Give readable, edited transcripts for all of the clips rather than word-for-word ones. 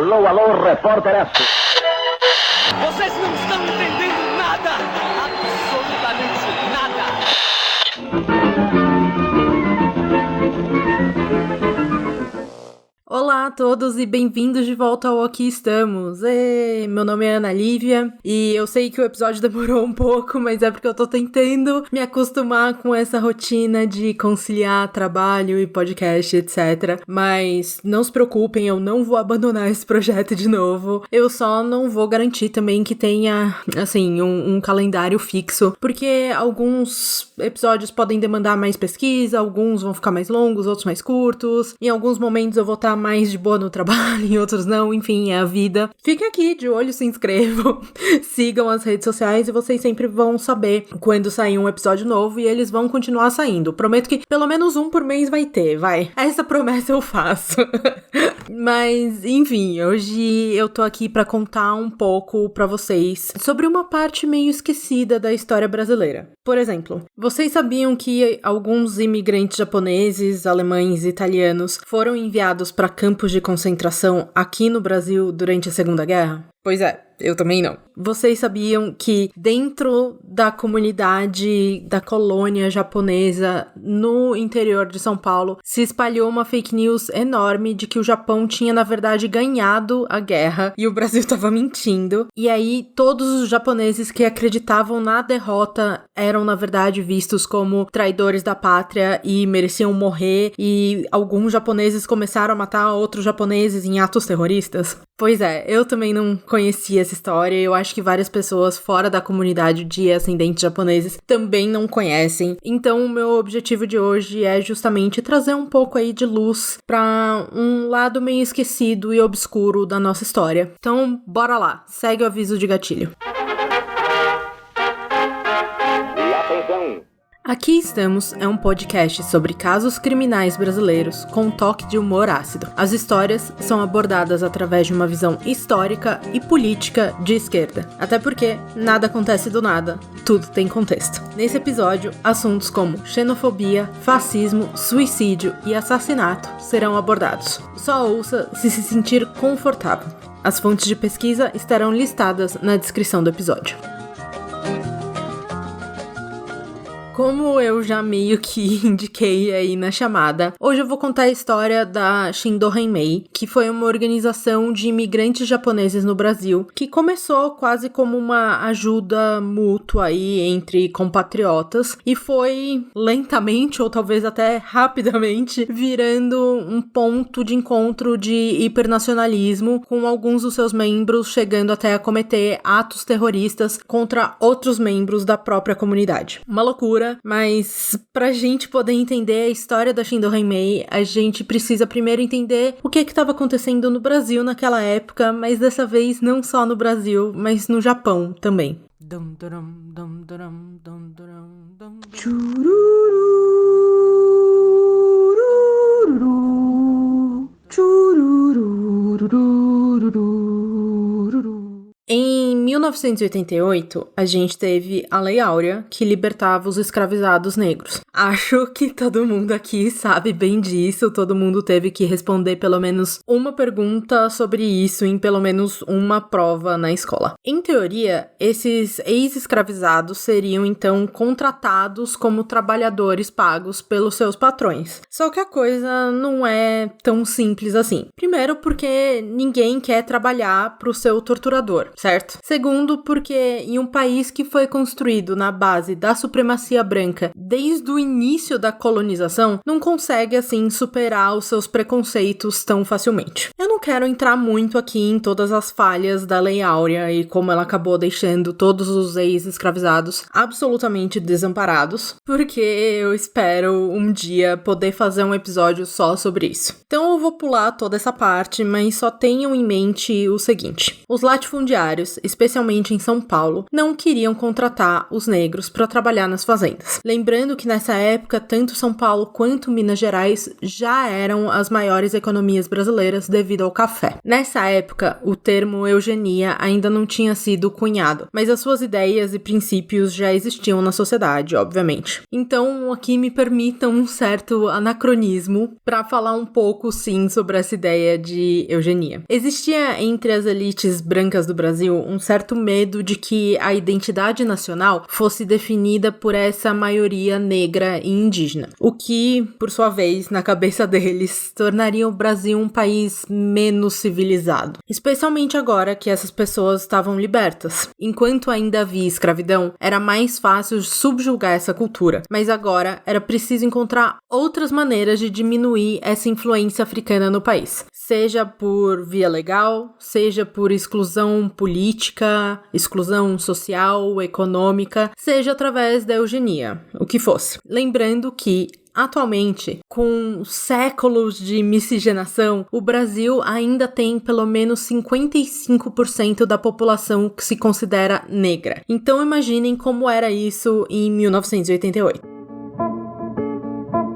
Alô, alô, repórter S. Vocês não estão entendendo nada! Absolutamente nada! Olá a todos e bem-vindos de volta ao Aqui Estamos. Meu nome é Ana Lívia e eu sei que o episódio demorou um pouco, mas é porque eu tô tentando me acostumar com essa rotina de conciliar trabalho e podcast, etc. Mas não se preocupem, eu não vou abandonar esse projeto de novo. Eu só não vou garantir também que tenha, assim, um calendário fixo, porque alguns episódios podem demandar mais pesquisa, alguns vão ficar mais longos, outros mais curtos. Em alguns momentos eu vou estar mais de boa no trabalho, em outros não, enfim, é a vida. Fiquem aqui de olho, se inscrevam, sigam as redes sociais e vocês sempre vão saber quando sair um episódio novo e eles vão continuar saindo. Prometo que pelo menos um por mês vai ter, vai. Essa promessa eu faço. Mas, enfim, hoje eu tô aqui pra contar um pouco pra vocês sobre uma parte meio esquecida da história brasileira. Por exemplo, vocês sabiam que alguns imigrantes japoneses, alemães e italianos foram enviados para campos de concentração aqui no Brasil durante a Segunda Guerra? Pois é, eu também não. Vocês sabiam que dentro da comunidade da colônia japonesa no interior de São Paulo se espalhou uma fake news enorme de que o Japão tinha, na verdade, ganhado a guerra e o Brasil estava mentindo. E aí todos os japoneses que acreditavam na derrota eram, na verdade, vistos como traidores da pátria e mereciam morrer, e alguns japoneses começaram a matar outros japoneses em atos terroristas. Pois é, eu também não conhecia essa história, eu acho que várias pessoas fora da comunidade de ascendentes japoneses também não conhecem. Então o meu objetivo de hoje é justamente trazer um pouco aí de luz para um lado meio esquecido e obscuro da nossa história. Então bora lá, segue o aviso de gatilho. E atenção! Aqui Estamos é um podcast sobre casos criminais brasileiros com um toque de humor ácido. As histórias são abordadas através de uma visão histórica e política de esquerda. Até porque nada acontece do nada, tudo tem contexto. Nesse episódio, assuntos como xenofobia, fascismo, suicídio e assassinato serão abordados. Só ouça se sentir confortável. As fontes de pesquisa estarão listadas na descrição do episódio. Como eu já meio que indiquei aí na chamada, hoje eu vou contar a história da Shindo Hanmei, que foi uma organização de imigrantes japoneses no Brasil, que começou quase como uma ajuda mútua aí entre compatriotas e foi lentamente, ou talvez até rapidamente, virando um ponto de encontro de hipernacionalismo, com alguns dos seus membros chegando até a cometer atos terroristas contra outros membros da própria comunidade. Uma loucura. Mas pra gente poder entender a história da Shindo Hanmei, a gente precisa primeiro entender o que estava acontecendo no Brasil naquela época, mas dessa vez não só no Brasil, mas no Japão também. Em 1988, a gente teve a Lei Áurea, que libertava os escravizados negros. Acho que todo mundo aqui sabe bem disso, todo mundo teve que responder pelo menos uma pergunta sobre isso em pelo menos uma prova na escola. Em teoria, esses ex-escravizados seriam então contratados como trabalhadores pagos pelos seus patrões. Só que a coisa não é tão simples assim. Primeiro, porque ninguém quer trabalhar para o seu torturador, certo? Segundo, porque em um país que foi construído na base da supremacia branca desde o início da colonização, não consegue assim superar os seus preconceitos tão facilmente. Eu não quero entrar muito aqui em todas as falhas da Lei Áurea e como ela acabou deixando todos os ex-escravizados absolutamente desamparados, porque eu espero um dia poder fazer um episódio só sobre isso. Então eu vou pular toda essa parte, mas só tenham em mente o seguinte: os latifundiários, especialmente especialmente em São Paulo, não queriam contratar os negros para trabalhar nas fazendas. Lembrando que nessa época, tanto São Paulo quanto Minas Gerais já eram as maiores economias brasileiras devido ao café. Nessa época, o termo eugenia ainda não tinha sido cunhado, mas as suas ideias e princípios já existiam na sociedade, obviamente. Então, aqui me permitam um certo anacronismo para falar um pouco, sim, sobre essa ideia de eugenia. Existia entre as elites brancas do Brasil um certo medo de que a identidade nacional fosse definida por essa maioria negra e indígena, o que, por sua vez, na cabeça deles, tornaria o Brasil um país menos civilizado, especialmente agora que essas pessoas estavam libertas. Enquanto ainda havia escravidão, era mais fácil subjugar essa cultura, mas agora era preciso encontrar outras maneiras de diminuir essa influência africana no país, seja por via legal, seja por exclusão política, exclusão social, econômica, seja através da eugenia, o que fosse. Lembrando que atualmente, com séculos de miscigenação, o Brasil ainda tem pelo menos 55% da população que se considera negra. Então imaginem como era isso em 1988.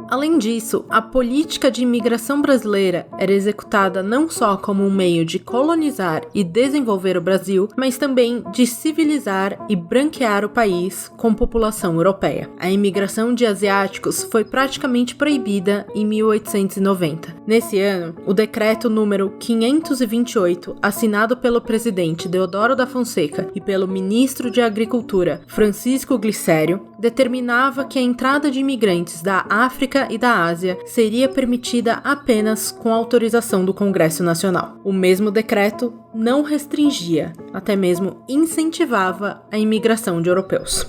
Além disso, a política de imigração brasileira era executada não só como um meio de colonizar e desenvolver o Brasil, mas também de civilizar e branquear o país com população europeia. A imigração de asiáticos foi praticamente proibida em 1890. Nesse ano, o decreto número 528, assinado pelo presidente Deodoro da Fonseca e pelo ministro de Agricultura Francisco Glicério, determinava que a entrada de imigrantes da África e da Ásia seria permitida apenas com autorização do Congresso Nacional. O mesmo decreto não restringia, até mesmo incentivava a imigração de europeus.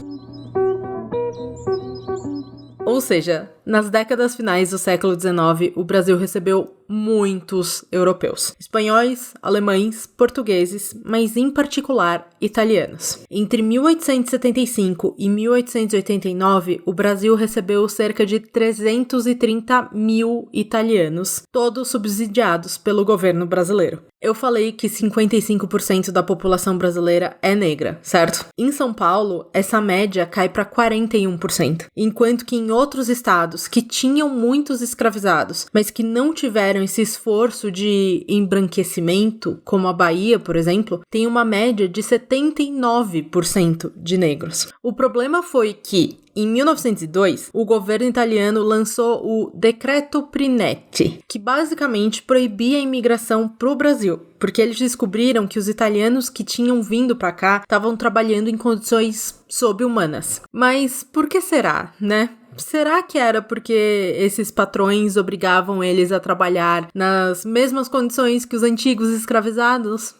Ou seja, nas décadas finais do século XIX, o Brasil recebeu muitos europeus. Espanhóis, alemães, portugueses, mas em particular italianos. Entre 1875 e 1889, o Brasil recebeu cerca de 330 mil italianos, todos subsidiados pelo governo brasileiro. Eu falei que 55% da população brasileira é negra, certo? Em São Paulo, essa média cai para 41%, enquanto que em outros estados que tinham muitos escravizados, mas que não tiveram esse esforço de embranquecimento, como a Bahia, por exemplo, tem uma média de 79% de negros. O problema foi que, em 1902, o governo italiano lançou o Decreto Prinetti, que basicamente proibia a imigração para o Brasil, porque eles descobriram que os italianos que tinham vindo para cá estavam trabalhando em condições subhumanas. Mas por que será, né? Será que era porque esses patrões obrigavam eles a trabalhar nas mesmas condições que os antigos escravizados?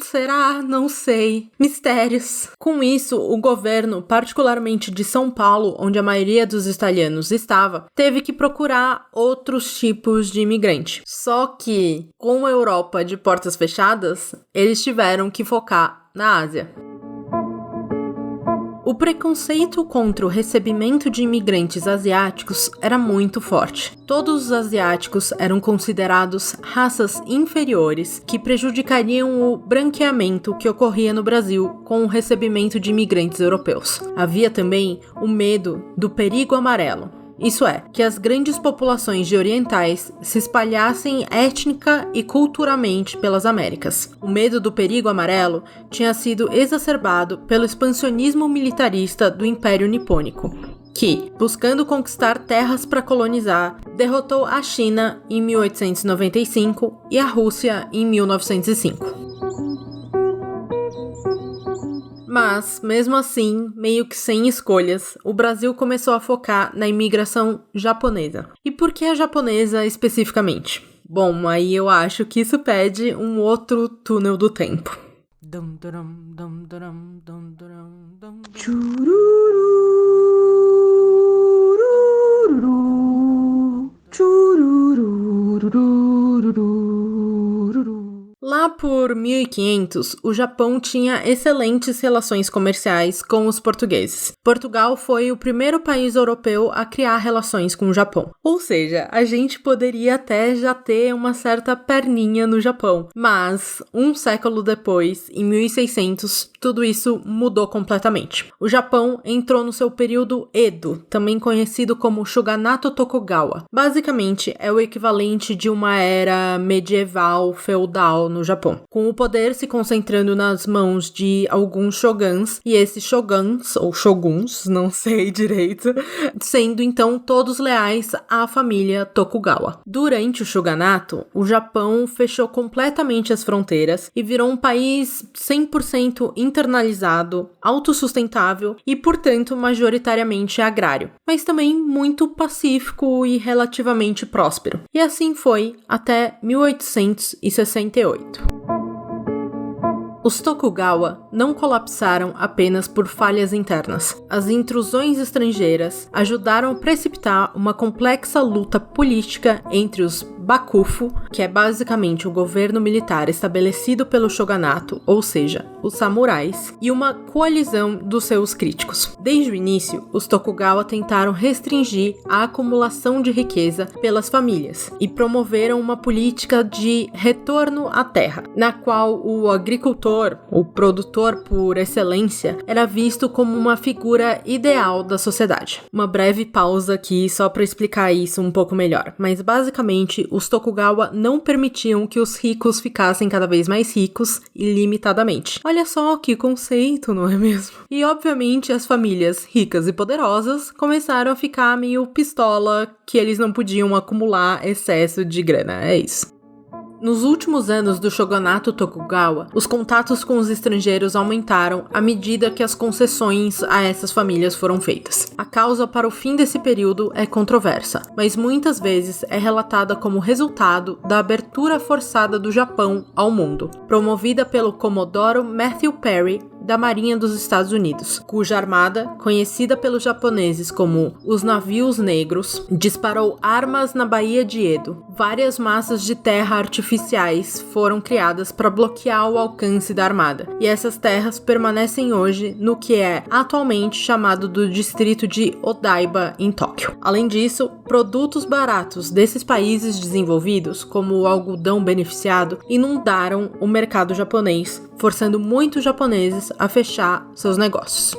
Será? Não sei. Mistérios. Com isso, o governo, particularmente de São Paulo, onde a maioria dos italianos estava, teve que procurar outros tipos de imigrante. Só que, com a Europa de portas fechadas, eles tiveram que focar na Ásia. O preconceito contra o recebimento de imigrantes asiáticos era muito forte. Todos os asiáticos eram considerados raças inferiores que prejudicariam o branqueamento que ocorria no Brasil com o recebimento de imigrantes europeus. Havia também o medo do perigo amarelo. Isso é, que as grandes populações de orientais se espalhassem étnica e culturalmente pelas Américas. O medo do perigo amarelo tinha sido exacerbado pelo expansionismo militarista do Império Nipônico, que, buscando conquistar terras para colonizar, derrotou a China em 1895 e a Rússia em 1905. Mas, mesmo assim, meio que sem escolhas, o Brasil começou a focar na imigração japonesa. E por que a japonesa especificamente? Bom, aí eu acho que isso pede um outro túnel do tempo. Lá por por 1500, o Japão tinha excelentes relações comerciais com os portugueses. Portugal foi o primeiro país europeu a criar relações com o Japão. Ou seja, a gente poderia até já ter uma certa perninha no Japão. Mas, um século depois, em 1600, tudo isso mudou completamente. O Japão entrou no seu período Edo, também conhecido como Shogunato Tokugawa. Basicamente, é o equivalente de uma era medieval feudal no Japão, com o poder se concentrando nas mãos de alguns shoguns, e esses shoguns, ou shoguns, não sei direito, sendo então todos leais à família Tokugawa. Durante o shogunato, o Japão fechou completamente as fronteiras e virou um país 100% internalizado, autossustentável e, portanto, majoritariamente agrário, mas também muito pacífico e relativamente próspero. E assim foi até 1868. Os Tokugawa não colapsaram apenas por falhas internas. As intrusões estrangeiras ajudaram a precipitar uma complexa luta política entre os Bakufu, que é basicamente o governo militar estabelecido pelo shogunato, ou seja, os samurais, e uma coalizão dos seus críticos. Desde o início, os Tokugawa tentaram restringir a acumulação de riqueza pelas famílias e promoveram uma política de retorno à terra, na qual o agricultor, o produtor por excelência, era visto como uma figura ideal da sociedade. Uma breve pausa aqui só para explicar isso um pouco melhor, mas basicamente os Tokugawa não permitiam que os ricos ficassem cada vez mais ricos ilimitadamente. Olha só que conceito, não é mesmo? E obviamente as famílias ricas e poderosas começaram a ficar meio pistola que eles não podiam acumular excesso de grana, é isso. Nos últimos anos do shogunato Tokugawa, os contatos com os estrangeiros aumentaram à medida que as concessões a essas famílias foram feitas. A causa para o fim desse período é controversa, mas muitas vezes é relatada como resultado da abertura forçada do Japão ao mundo, promovida pelo Comodoro Matthew Perry, da Marinha dos Estados Unidos, cuja armada, conhecida pelos japoneses como os navios negros, disparou armas na Baía de Edo. Várias massas de terra artificiais foram criadas para bloquear o alcance da armada, e essas terras permanecem hoje no que é atualmente chamado do distrito de Odaiba, em Tóquio. Além disso, produtos baratos desses países desenvolvidos, como o algodão beneficiado, inundaram o mercado japonês, forçando muitos japoneses a fechar seus negócios.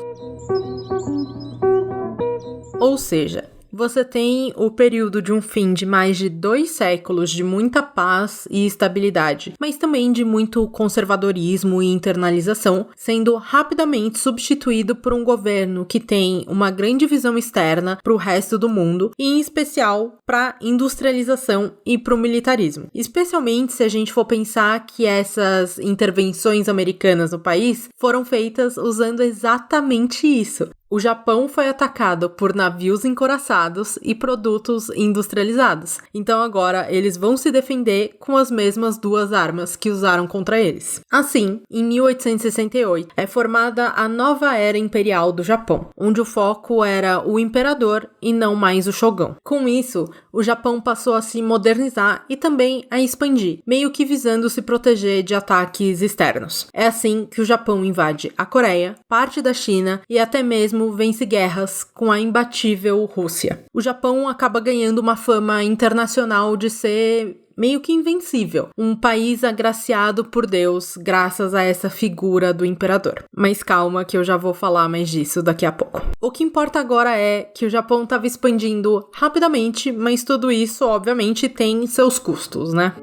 Ou seja, você tem o período de um fim de mais de 2 séculos de muita paz e estabilidade, mas também de muito conservadorismo e internalização, sendo rapidamente substituído por um governo que tem uma grande visão externa para o resto do mundo, e em especial para a industrialização e para o militarismo. Especialmente se a gente for pensar que essas intervenções americanas no país foram feitas usando exatamente isso. O Japão foi atacado por navios encouraçados e produtos industrializados. Então agora eles vão se defender com as mesmas 2 armas que usaram contra eles. Assim, em 1868, é formada a nova era imperial do Japão, onde o foco era o imperador e não mais o shogun. Com isso, o Japão passou a se modernizar e também a expandir, meio que visando se proteger de ataques externos. É assim que o Japão invade a Coreia, parte da China e até mesmo vence guerras com a imbatível Rússia. O Japão acaba ganhando uma fama internacional de ser meio que invencível, um país agraciado por Deus graças a essa figura do imperador. Mas calma que eu já vou falar mais disso daqui a pouco. O que importa agora é que o Japão estava expandindo rapidamente, mas tudo isso obviamente tem seus custos, né?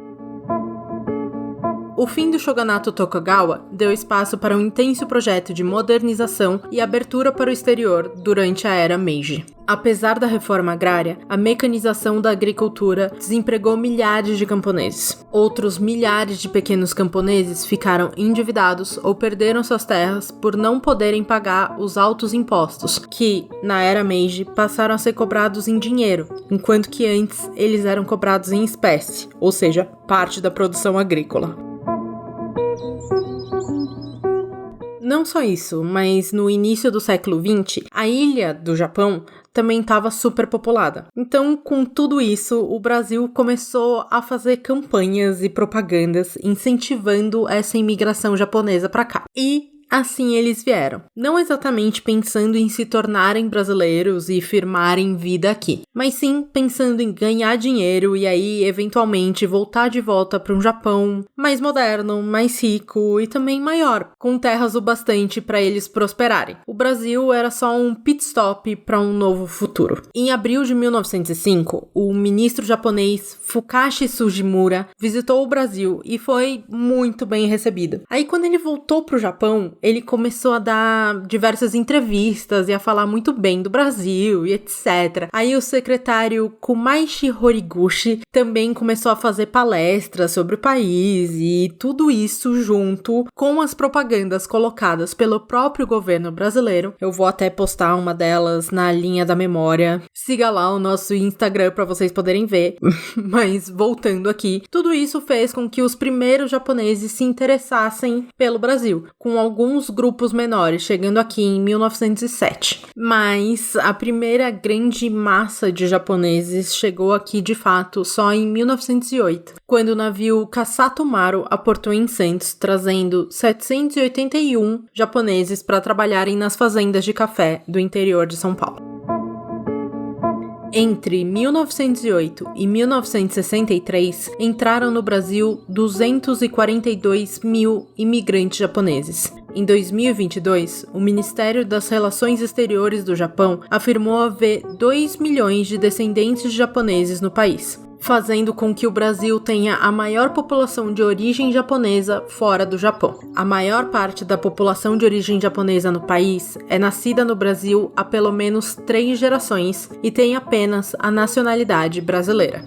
O fim do shogunato Tokugawa deu espaço para um intenso projeto de modernização e abertura para o exterior durante a era Meiji. Apesar da reforma agrária, a mecanização da agricultura desempregou milhares de camponeses. Outros milhares de pequenos camponeses ficaram endividados ou perderam suas terras por não poderem pagar os altos impostos, que, na era Meiji, passaram a ser cobrados em dinheiro, enquanto que antes eles eram cobrados em espécie, ou seja, parte da produção agrícola. Não só isso, mas no início do século XX, a ilha do Japão também estava super populada. Então, com tudo isso, o Brasil começou a fazer campanhas e propagandas incentivando essa imigração japonesa para cá. E assim eles vieram. Não exatamente pensando em se tornarem brasileiros e firmarem vida aqui, mas sim pensando em ganhar dinheiro e aí, eventualmente, voltar de volta para um Japão mais moderno, mais rico e também maior, com terras o bastante para eles prosperarem. O Brasil era só um pit stop para um novo futuro. Em abril de 1905, o ministro japonês Fukashi Sugimura visitou o Brasil e foi muito bem recebido. Aí, quando ele voltou para o Japão, ele começou a dar diversas entrevistas e a falar muito bem do Brasil e etc. Aí o secretário Kumaishi Horiguchi também começou a fazer palestras sobre o país e tudo isso junto com as propagandas colocadas pelo próprio governo brasileiro. Eu vou até postar uma delas na linha da memória. Siga lá o nosso Instagram para vocês poderem ver. Mas voltando aqui, tudo isso fez com que os primeiros japoneses se interessassem pelo Brasil, com alguns grupos menores, chegando aqui em 1907. Mas a primeira grande massa de japoneses chegou aqui de fato só em 1908, quando o navio Kasato Maru aportou em Santos, trazendo 781 japoneses para trabalharem nas fazendas de café do interior de São Paulo. Entre 1908 e 1963, entraram no Brasil 242 mil imigrantes japoneses. Em 2022, o Ministério das Relações Exteriores do Japão afirmou haver 2 milhões de descendentes japoneses no país, fazendo com que o Brasil tenha a maior população de origem japonesa fora do Japão. A maior parte da população de origem japonesa no país é nascida no Brasil há pelo menos 3 gerações e tem apenas a nacionalidade brasileira.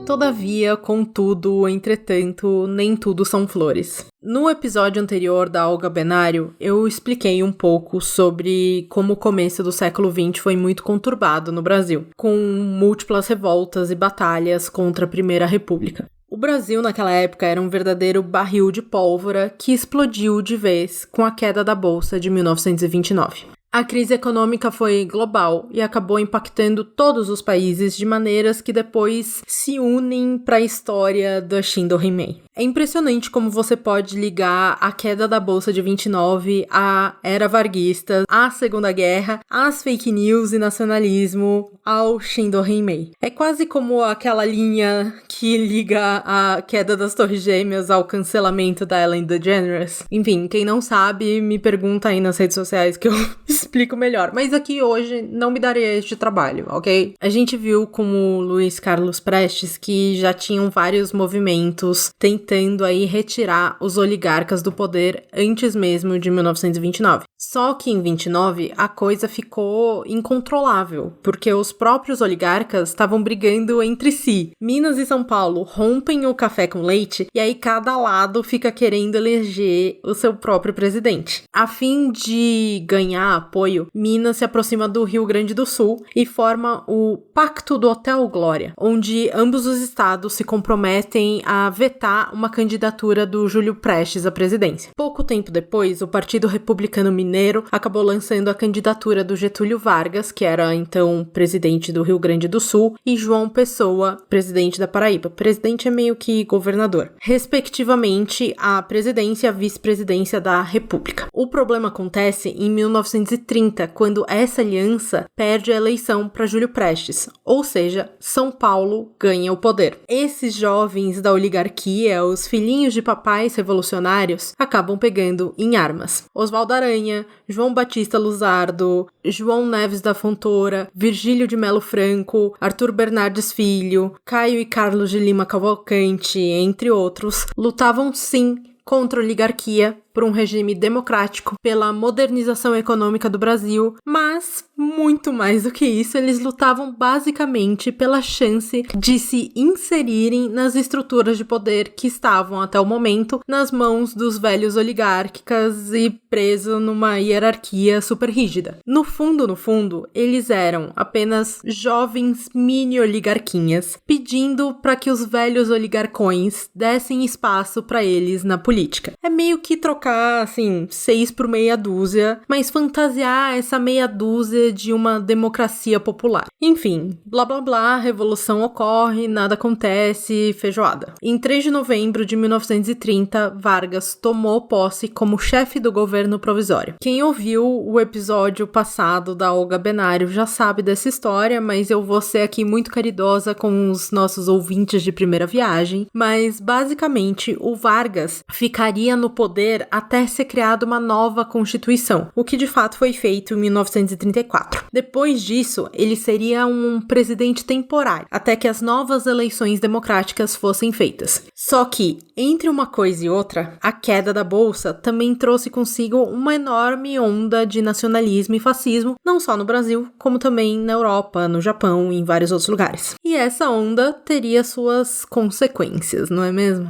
Todavia, contudo, entretanto, nem tudo são flores. No episódio anterior da Olga Benário, eu expliquei um pouco sobre como o começo do século XX foi muito conturbado no Brasil, com múltiplas revoltas e batalhas contra a Primeira República. O Brasil, naquela época, era um verdadeiro barril de pólvora que explodiu de vez com a queda da Bolsa de 1929. A crise econômica foi global e acabou impactando todos os países de maneiras que depois se unem para a história da Shindo Himei. É impressionante como você pode ligar a queda da Bolsa de 29 à era varguista, à Segunda Guerra, às fake news e nacionalismo, ao Shindo Himei. É quase como aquela linha que liga a queda das Torres Gêmeas ao cancelamento da Ellen DeGeneres. Enfim, quem não sabe, me pergunta aí nas redes sociais que eu explico melhor. Mas aqui hoje não me daria este trabalho, ok? A gente viu com o Luiz Carlos Prestes que já tinham vários movimentos tentando aí retirar os oligarcas do poder antes mesmo de 1929. Só que em 29 a coisa ficou incontrolável, porque os próprios oligarcas estavam brigando entre si. Minas e São Paulo rompem o café com leite e aí cada lado fica querendo eleger o seu próprio presidente. A fim de ganhar apoio, Minas se aproxima do Rio Grande do Sul e forma o Pacto do Hotel Glória, onde ambos os estados se comprometem a vetar uma candidatura do Júlio Prestes à presidência. Pouco tempo depois, o Partido Republicano Mineiro acabou lançando a candidatura do Getúlio Vargas, que era então presidente do Rio Grande do Sul, e João Pessoa, presidente da Paraíba. Presidente é meio que governador. Respectivamente, a presidência e a vice-presidência da República. O problema acontece em 1930, quando essa aliança perde a eleição para Júlio Prestes, ou seja, São Paulo ganha o poder. Esses jovens da oligarquia, os filhinhos de papais revolucionários, acabam pegando em armas. Oswaldo Aranha, João Batista Luzardo, João Neves da Fontoura, Virgílio de Melo Franco, Arthur Bernardes Filho, Caio e Carlos de Lima Cavalcante, entre outros, lutavam sim contra a oligarquia, por um regime democrático, pela modernização econômica do Brasil, mas, muito mais do que isso, eles lutavam basicamente pela chance de se inserirem nas estruturas de poder que estavam, até o momento, nas mãos dos velhos oligárquicas e presos numa hierarquia super rígida. No fundo, eles eram apenas jovens mini-oligarquinhas, pedindo para que os velhos oligarcões dessem espaço para eles na política. É meio que trocar colocar, assim, 6 por meia dúzia, mas fantasiar essa meia dúzia de uma democracia popular. Enfim, blá blá blá, revolução ocorre, nada acontece, feijoada. Em 3 de novembro de 1930, Vargas tomou posse como chefe do governo provisório. Quem ouviu o episódio passado da Olga Benário já sabe dessa história, mas eu vou ser aqui muito caridosa com os nossos ouvintes de primeira viagem. Mas, basicamente, o Vargas ficaria no poder até ser criada uma nova Constituição, o que de fato foi feito em 1934. Depois disso, ele seria um presidente temporário, até que as novas eleições democráticas fossem feitas. Só que, entre uma coisa e outra, a queda da Bolsa também trouxe consigo uma enorme onda de nacionalismo e fascismo, não só no Brasil, como também na Europa, no Japão e em vários outros lugares. E essa onda teria suas consequências, não é mesmo?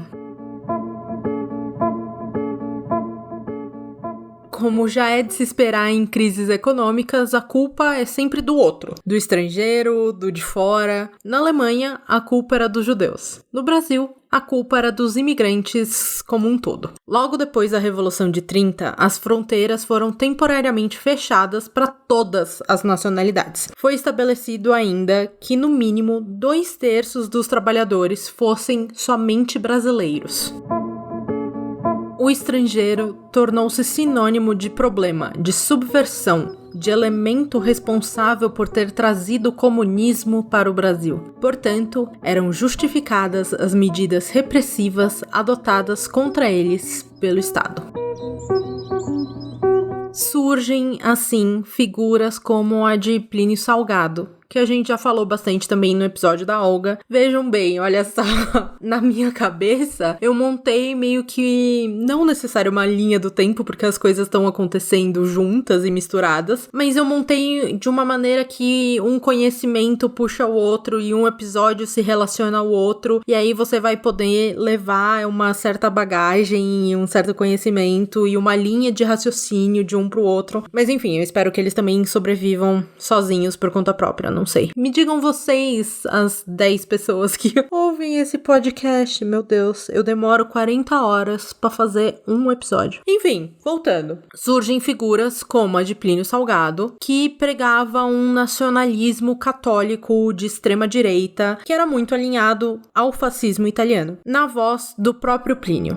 Como já é de se esperar em crises econômicas, a culpa é sempre do outro, do estrangeiro, do de fora. Na Alemanha, a culpa era dos judeus. No Brasil, a culpa era dos imigrantes como um todo. Logo depois da Revolução de 30, as fronteiras foram temporariamente fechadas para todas as nacionalidades. Foi estabelecido ainda que, no mínimo, 2/3 dos trabalhadores fossem somente brasileiros. O estrangeiro tornou-se sinônimo de problema, de subversão, de elemento responsável por ter trazido o comunismo para o Brasil. Portanto, eram justificadas as medidas repressivas adotadas contra eles pelo Estado. Surgem, assim, figuras como a de Plínio Salgado, que a gente já falou bastante também no episódio da Olga. Vejam bem, olha só, na minha cabeça, eu montei meio que, não necessário uma linha do tempo, porque as coisas estão acontecendo juntas e misturadas, mas eu montei de uma maneira que um conhecimento puxa o outro e um episódio se relaciona ao outro, e aí você vai poder levar uma certa bagagem, um certo conhecimento e uma linha de raciocínio de um pro outro. Mas enfim, eu espero que eles também sobrevivam sozinhos por conta própria, não sei. Me digam vocês, as 10 pessoas que ouvem esse podcast, meu Deus, eu demoro 40 horas pra fazer um episódio. Enfim, voltando. Surgem figuras como a de Plínio Salgado, que pregava um nacionalismo católico de extrema direita, que era muito alinhado ao fascismo italiano, na voz do próprio Plínio.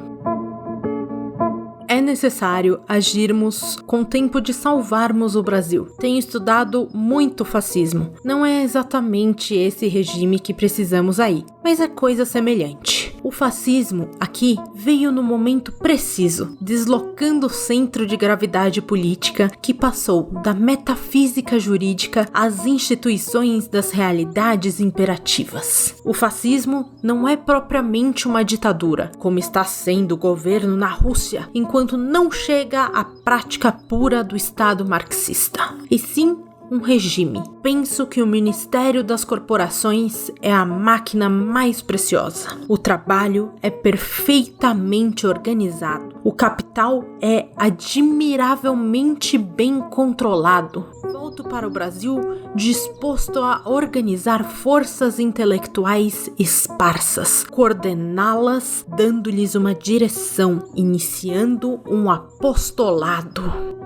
É necessário agirmos com tempo de salvarmos o Brasil. Tenho estudado muito fascismo. Não é exatamente esse regime que precisamos aí, mas é coisa semelhante. O fascismo, aqui, veio no momento preciso, deslocando o centro de gravidade política que passou da metafísica jurídica às instituições das realidades imperativas. O fascismo não é propriamente uma ditadura, como está sendo o governo na Rússia, enquanto não chega à prática pura do Estado marxista, e sim um regime. Penso que o Ministério das Corporações é a máquina mais preciosa. O trabalho é perfeitamente organizado. O capital é admiravelmente bem controlado. Volto para o Brasil disposto a organizar forças intelectuais esparsas, coordená-las, dando-lhes uma direção, iniciando um apostolado.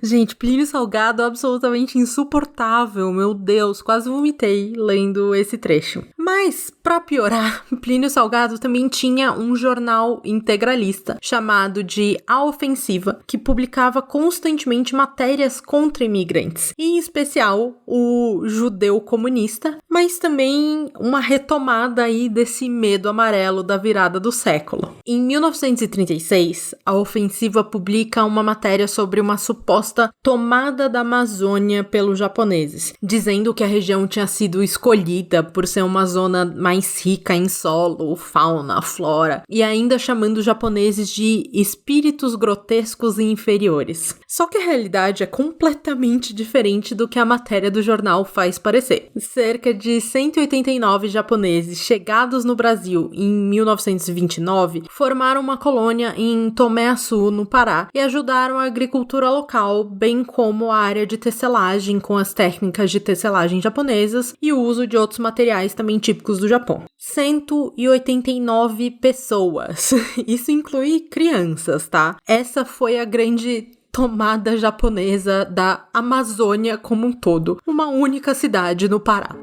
Gente, Plínio Salgado absolutamente insuportável, meu Deus, quase vomitei lendo esse trecho. Mas, pra piorar, Plínio Salgado também tinha um jornal integralista chamado de A Ofensiva, que publicava constantemente matérias contra imigrantes, e em especial o judeu comunista, mas também uma retomada aí desse medo amarelo da virada do século. Em 1936, A Ofensiva publica uma matéria sobre uma suposta tomada da Amazônia pelos japoneses, dizendo que a região tinha sido escolhida por ser uma zona mais rica em solo, fauna, flora, e ainda chamando os japoneses de espíritos grotescos e inferiores. Só que a realidade é completamente diferente do que a matéria do jornal faz parecer. Cerca de 189 japoneses chegados no Brasil em 1929 formaram uma colônia em Tomé-Açu, no Pará, e ajudaram a agricultura local, bem como a área de tecelagem com as técnicas de tecelagem japonesas e o uso de outros materiais também típicos do Japão. 189 pessoas. Isso inclui crianças, tá? Essa foi a grande tomada japonesa da Amazônia como um todo. Uma única cidade no Pará.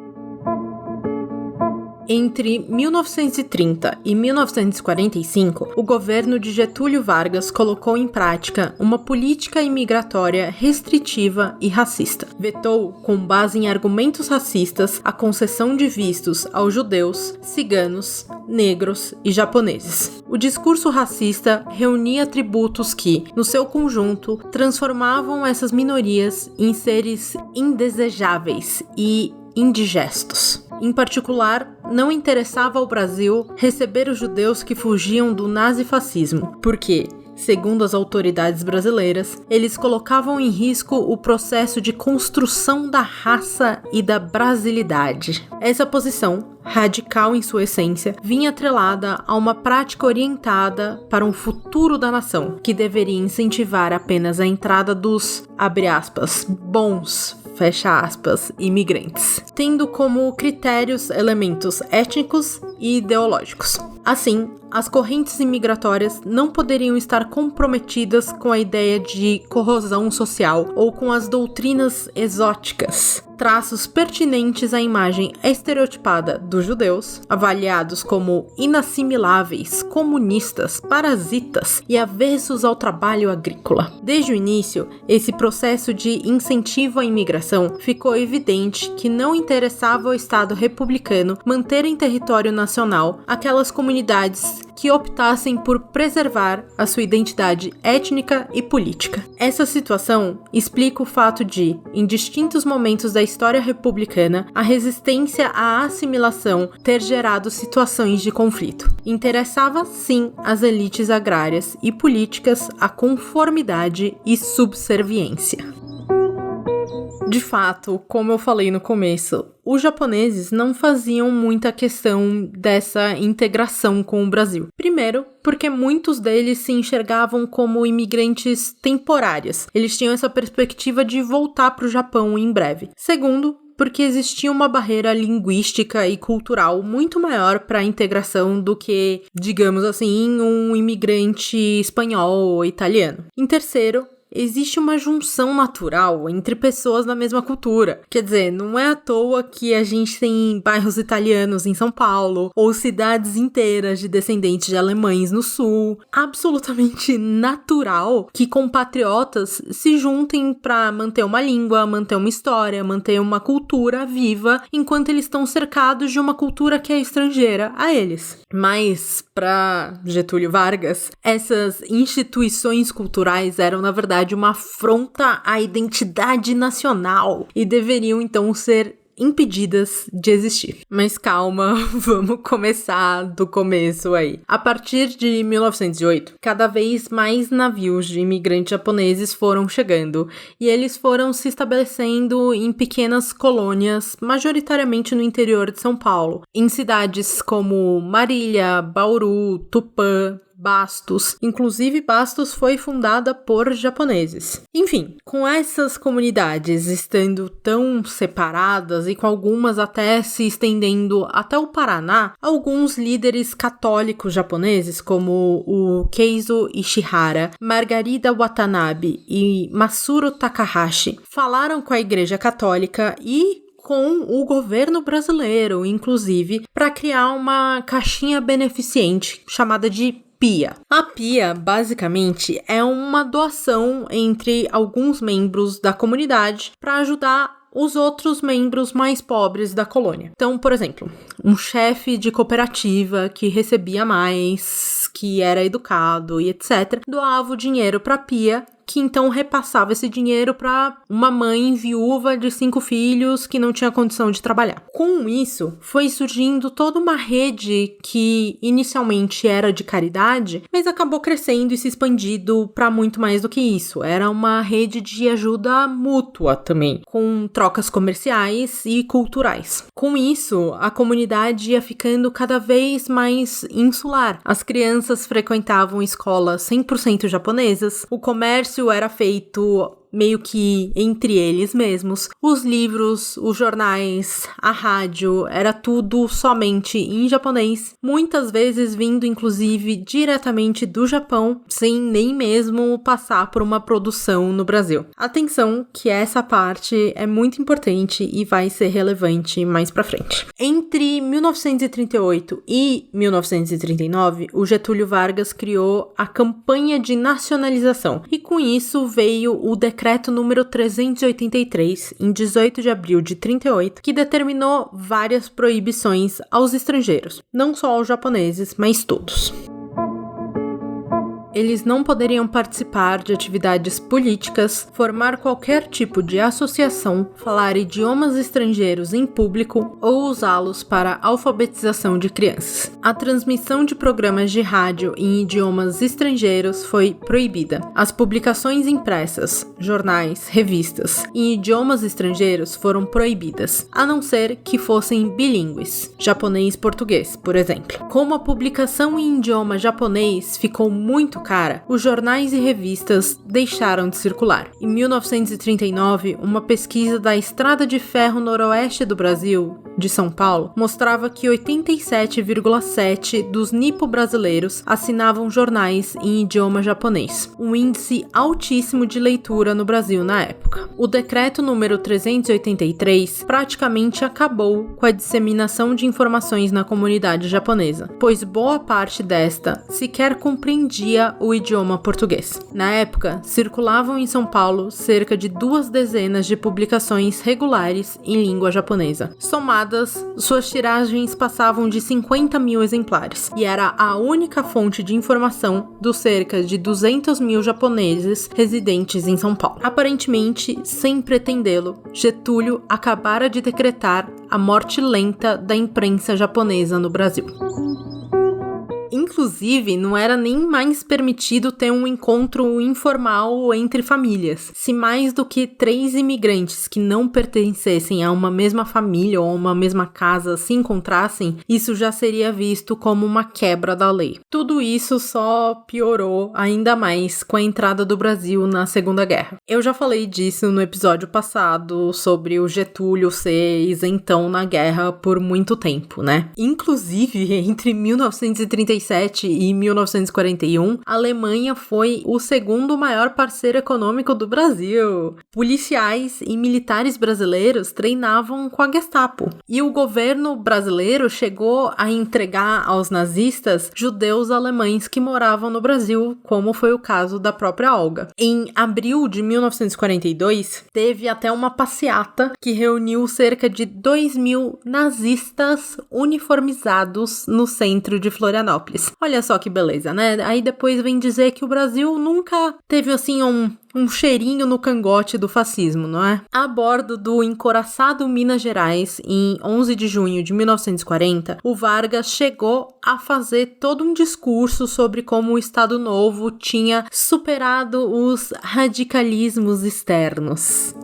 Entre 1930 e 1945, o governo de Getúlio Vargas colocou em prática uma política imigratória restritiva e racista. Vetou, com base em argumentos racistas, a concessão de vistos aos judeus, ciganos, negros e japoneses. O discurso racista reunia atributos que, no seu conjunto, transformavam essas minorias em seres indesejáveis e indigestos. Em particular, não interessava ao Brasil receber os judeus que fugiam do nazifascismo, porque, segundo as autoridades brasileiras, eles colocavam em risco o processo de construção da raça e da brasilidade. Essa posição, radical em sua essência, vinha atrelada a uma prática orientada para um futuro da nação, que deveria incentivar apenas a entrada dos, abre aspas, bons, fecha aspas, imigrantes, tendo como critérios elementos étnicos e ideológicos. Assim, as correntes imigratórias não poderiam estar comprometidas com a ideia de corrosão social ou com as doutrinas exóticas, traços pertinentes à imagem estereotipada dos judeus, avaliados como inassimiláveis, comunistas, parasitas e avessos ao trabalho agrícola. Desde o início, esse processo de incentivo à imigração ficou evidente que não interessava ao Estado republicano manter em território nacional aquelas comunidades que optassem por preservar a sua identidade étnica e política. Essa situação explica o fato de, em distintos momentos da história republicana, a resistência à assimilação ter gerado situações de conflito. Interessava, sim, às elites agrárias e políticas a conformidade e subserviência. De fato, como eu falei no começo, os japoneses não faziam muita questão dessa integração com o Brasil. Primeiro, porque muitos deles se enxergavam como imigrantes temporários. Eles tinham essa perspectiva de voltar para o Japão em breve. Segundo, porque existia uma barreira linguística e cultural muito maior para a integração do que, digamos assim, um imigrante espanhol ou italiano. Em terceiro, existe uma junção natural entre pessoas da mesma cultura. Quer dizer, não é à toa que a gente tem bairros italianos em São Paulo, ou cidades inteiras de descendentes de alemães no sul. Absolutamente natural que compatriotas se juntem para manter uma língua, manter uma história, manter uma cultura viva, enquanto eles estão cercados de uma cultura que é estrangeira a eles. Mas, para Getúlio Vargas, essas instituições culturais eram, na verdade, uma afronta à identidade nacional e deveriam então ser impedidas de existir. Mas calma, vamos começar do começo aí. A partir de 1908, cada vez mais navios de imigrantes japoneses foram chegando e eles foram se estabelecendo em pequenas colônias, majoritariamente no interior de São Paulo, em cidades como Marília, Bauru, Tupã, Bastos. Inclusive, Bastos foi fundada por japoneses. Enfim, com essas comunidades estando tão separadas e com algumas até se estendendo até o Paraná, alguns líderes católicos japoneses, como o Keizo Ishihara, Margarida Watanabe e Masuro Takahashi, falaram com a Igreja Católica e com o governo brasileiro, inclusive, para criar uma caixinha beneficente chamada de PIA. A PIA, basicamente, é uma doação entre alguns membros da comunidade para ajudar os outros membros mais pobres da colônia. Então, por exemplo, um chefe de cooperativa que recebia mais, que era educado e etc., doava o dinheiro para a PIA, que então repassava esse dinheiro para uma mãe viúva de 5 filhos que não tinha condição de trabalhar. Com isso, foi surgindo toda uma rede que inicialmente era de caridade, mas acabou crescendo e se expandindo para muito mais do que isso. Era uma rede de ajuda mútua também, com trocas comerciais e culturais. Com isso, a comunidade ia ficando cada vez mais insular. As crianças frequentavam escolas 100% japonesas, o comércio era feito meio que entre eles mesmos. Os livros, os jornais, a rádio, era tudo somente em japonês, muitas vezes vindo inclusive diretamente do Japão, sem nem mesmo passar por uma produção no Brasil. Atenção que essa parte é muito importante e vai ser relevante mais pra frente. Entre 1938 e 1939, o Getúlio Vargas criou a campanha de nacionalização e com isso veio o decreto número 383, em 18 de abril de 38, que determinou várias proibições aos estrangeiros, não só aos japoneses, mas todos. Eles não poderiam participar de atividades políticas, formar qualquer tipo de associação, falar idiomas estrangeiros em público ou usá-los para alfabetização de crianças. A transmissão de programas de rádio em idiomas estrangeiros foi proibida. As publicações impressas, jornais, revistas, em idiomas estrangeiros foram proibidas, a não ser que fossem bilíngues, japonês-português, por exemplo. Como a publicação em idioma japonês ficou muito cara, os jornais e revistas deixaram de circular. Em 1939, uma pesquisa da Estrada de Ferro Noroeste do Brasil, de São Paulo, mostrava que 87,7% dos nipo-brasileiros assinavam jornais em idioma japonês, um índice altíssimo de leitura no Brasil na época. O decreto número 383 praticamente acabou com a disseminação de informações na comunidade japonesa, pois boa parte desta sequer compreendia o idioma português. Na época, circulavam em São Paulo cerca de 2 dezenas de publicações regulares em língua japonesa. Somadas, suas tiragens passavam de 50 mil exemplares, e era a única fonte de informação dos cerca de 200 mil japoneses residentes em São Paulo. Aparentemente, sem pretendê-lo, Getúlio acabara de decretar a morte lenta da imprensa japonesa no Brasil. Inclusive, não era nem mais permitido ter um encontro informal entre famílias. Se mais do que 3 imigrantes que não pertencessem a uma mesma família ou uma mesma casa se encontrassem, isso já seria visto como uma quebra da lei. Tudo isso só piorou ainda mais com a entrada do Brasil na Segunda Guerra. Eu já falei disso no episódio passado, sobre o Getúlio ser isentão na guerra por muito tempo, né? Inclusive, entre 1937 e 1941, a Alemanha foi o segundo maior parceiro econômico do Brasil. Policiais e militares brasileiros treinavam com a Gestapo. E o governo brasileiro chegou a entregar aos nazistas judeus alemães que moravam no Brasil, como foi o caso da própria Olga. Em abril de 1942, teve até uma passeata que reuniu cerca de 2.000 nazistas uniformizados no centro de Florianópolis. Olha só que beleza, né? Aí depois vem dizer que o Brasil nunca teve, assim, um cheirinho no cangote do fascismo, não é? A bordo do encoraçado Minas Gerais, em 11 de junho de 1940, o Vargas chegou a fazer todo um discurso sobre como o Estado Novo tinha superado os radicalismos externos.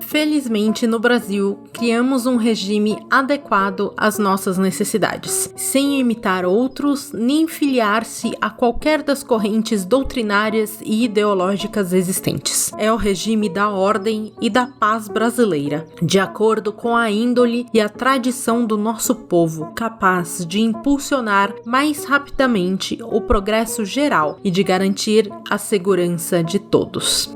Felizmente, no Brasil, criamos um regime adequado às nossas necessidades, sem imitar outros, nem filiar-se a qualquer das correntes doutrinárias e ideológicas existentes. É o regime da ordem e da paz brasileira, de acordo com a índole e a tradição do nosso povo, capaz de impulsionar mais rapidamente o progresso geral e de garantir a segurança de todos.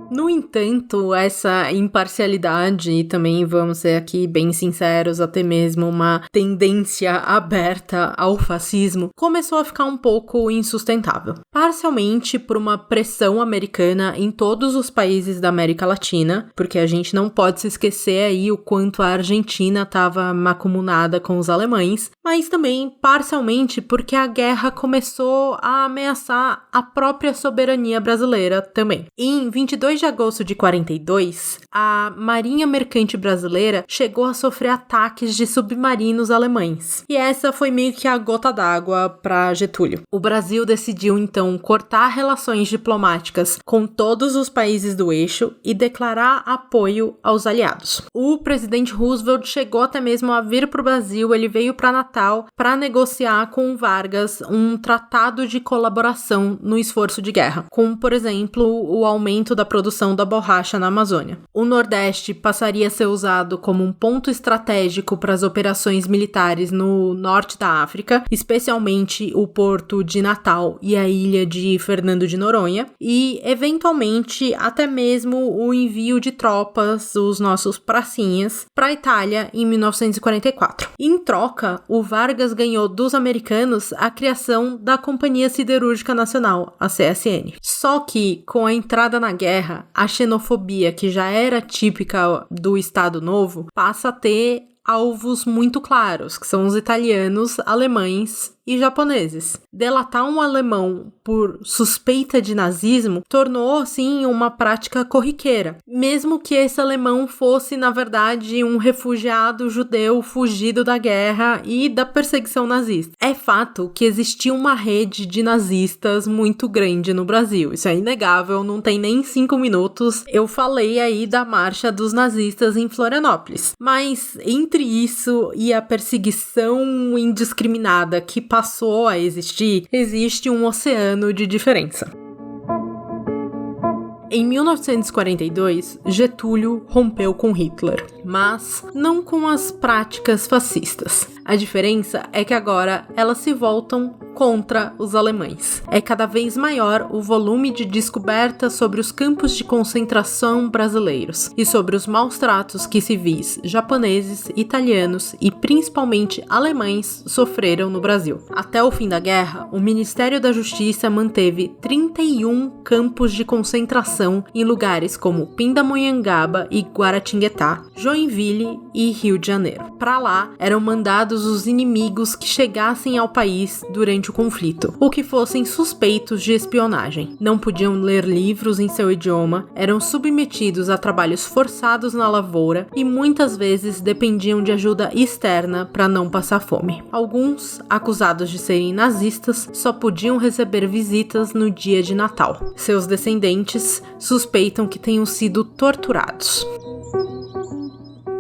No entanto, essa imparcialidade, e também vamos ser aqui bem sinceros, até mesmo uma tendência aberta ao fascismo, começou a ficar um pouco insustentável. Parcialmente por uma pressão americana em todos os países da América Latina, porque a gente não pode se esquecer aí o quanto a Argentina estava macumunada com os alemães, mas também parcialmente porque a guerra começou a ameaçar a própria soberania brasileira também. Em 22 de agosto de 42, a Marinha Mercante Brasileira chegou a sofrer ataques de submarinos alemães. E essa foi meio que a gota d'água para Getúlio. O Brasil decidiu então cortar relações diplomáticas com todos os países do eixo e declarar apoio aos aliados. O presidente Roosevelt chegou até mesmo a vir para o Brasil, ele veio para Natal Natal para negociar com Vargas um tratado de colaboração no esforço de guerra, como, por exemplo, o aumento da produção da borracha na Amazônia. O Nordeste passaria a ser usado como um ponto estratégico para as operações militares no norte da África, especialmente o porto de Natal e a ilha de Fernando de Noronha, e, eventualmente, até mesmo o envio de tropas, os nossos pracinhas, para a Itália em 1944. Em troca, o Vargas ganhou dos americanos a criação da Companhia Siderúrgica Nacional, a CSN. Só que, com a entrada na guerra, a xenofobia, que já era típica do Estado Novo, passa a ter alvos muito claros, que são os italianos, alemães e japoneses. Delatar um alemão por suspeita de nazismo tornou, assim, uma prática corriqueira, mesmo que esse alemão fosse, na verdade, um refugiado judeu fugido da guerra e da perseguição nazista. É fato que existia uma rede de nazistas muito grande no Brasil, isso é inegável, não tem nem 5 minutos, eu falei aí da marcha dos nazistas em Florianópolis. Mas, entre isso e a perseguição indiscriminada que passou a existir, existe um oceano de diferença. Em 1942, Getúlio rompeu com Hitler, mas não com as práticas fascistas. A diferença é que agora elas se voltam contra os alemães. É cada vez maior o volume de descobertas sobre os campos de concentração brasileiros e sobre os maus tratos que civis japoneses, italianos e principalmente alemães sofreram no Brasil. Até o fim da guerra, o Ministério da Justiça manteve 31 campos de concentração em lugares como Pindamonhangaba e Guaratinguetá, Joinville e Rio de Janeiro. Para lá eram mandados os inimigos que chegassem ao país durante o conflito, ou que fossem suspeitos de espionagem. Não podiam ler livros em seu idioma, eram submetidos a trabalhos forçados na lavoura e muitas vezes dependiam de ajuda externa para não passar fome. Alguns, acusados de serem nazistas, só podiam receber visitas no dia de Natal. Seus descendentes suspeitam que tenham sido torturados.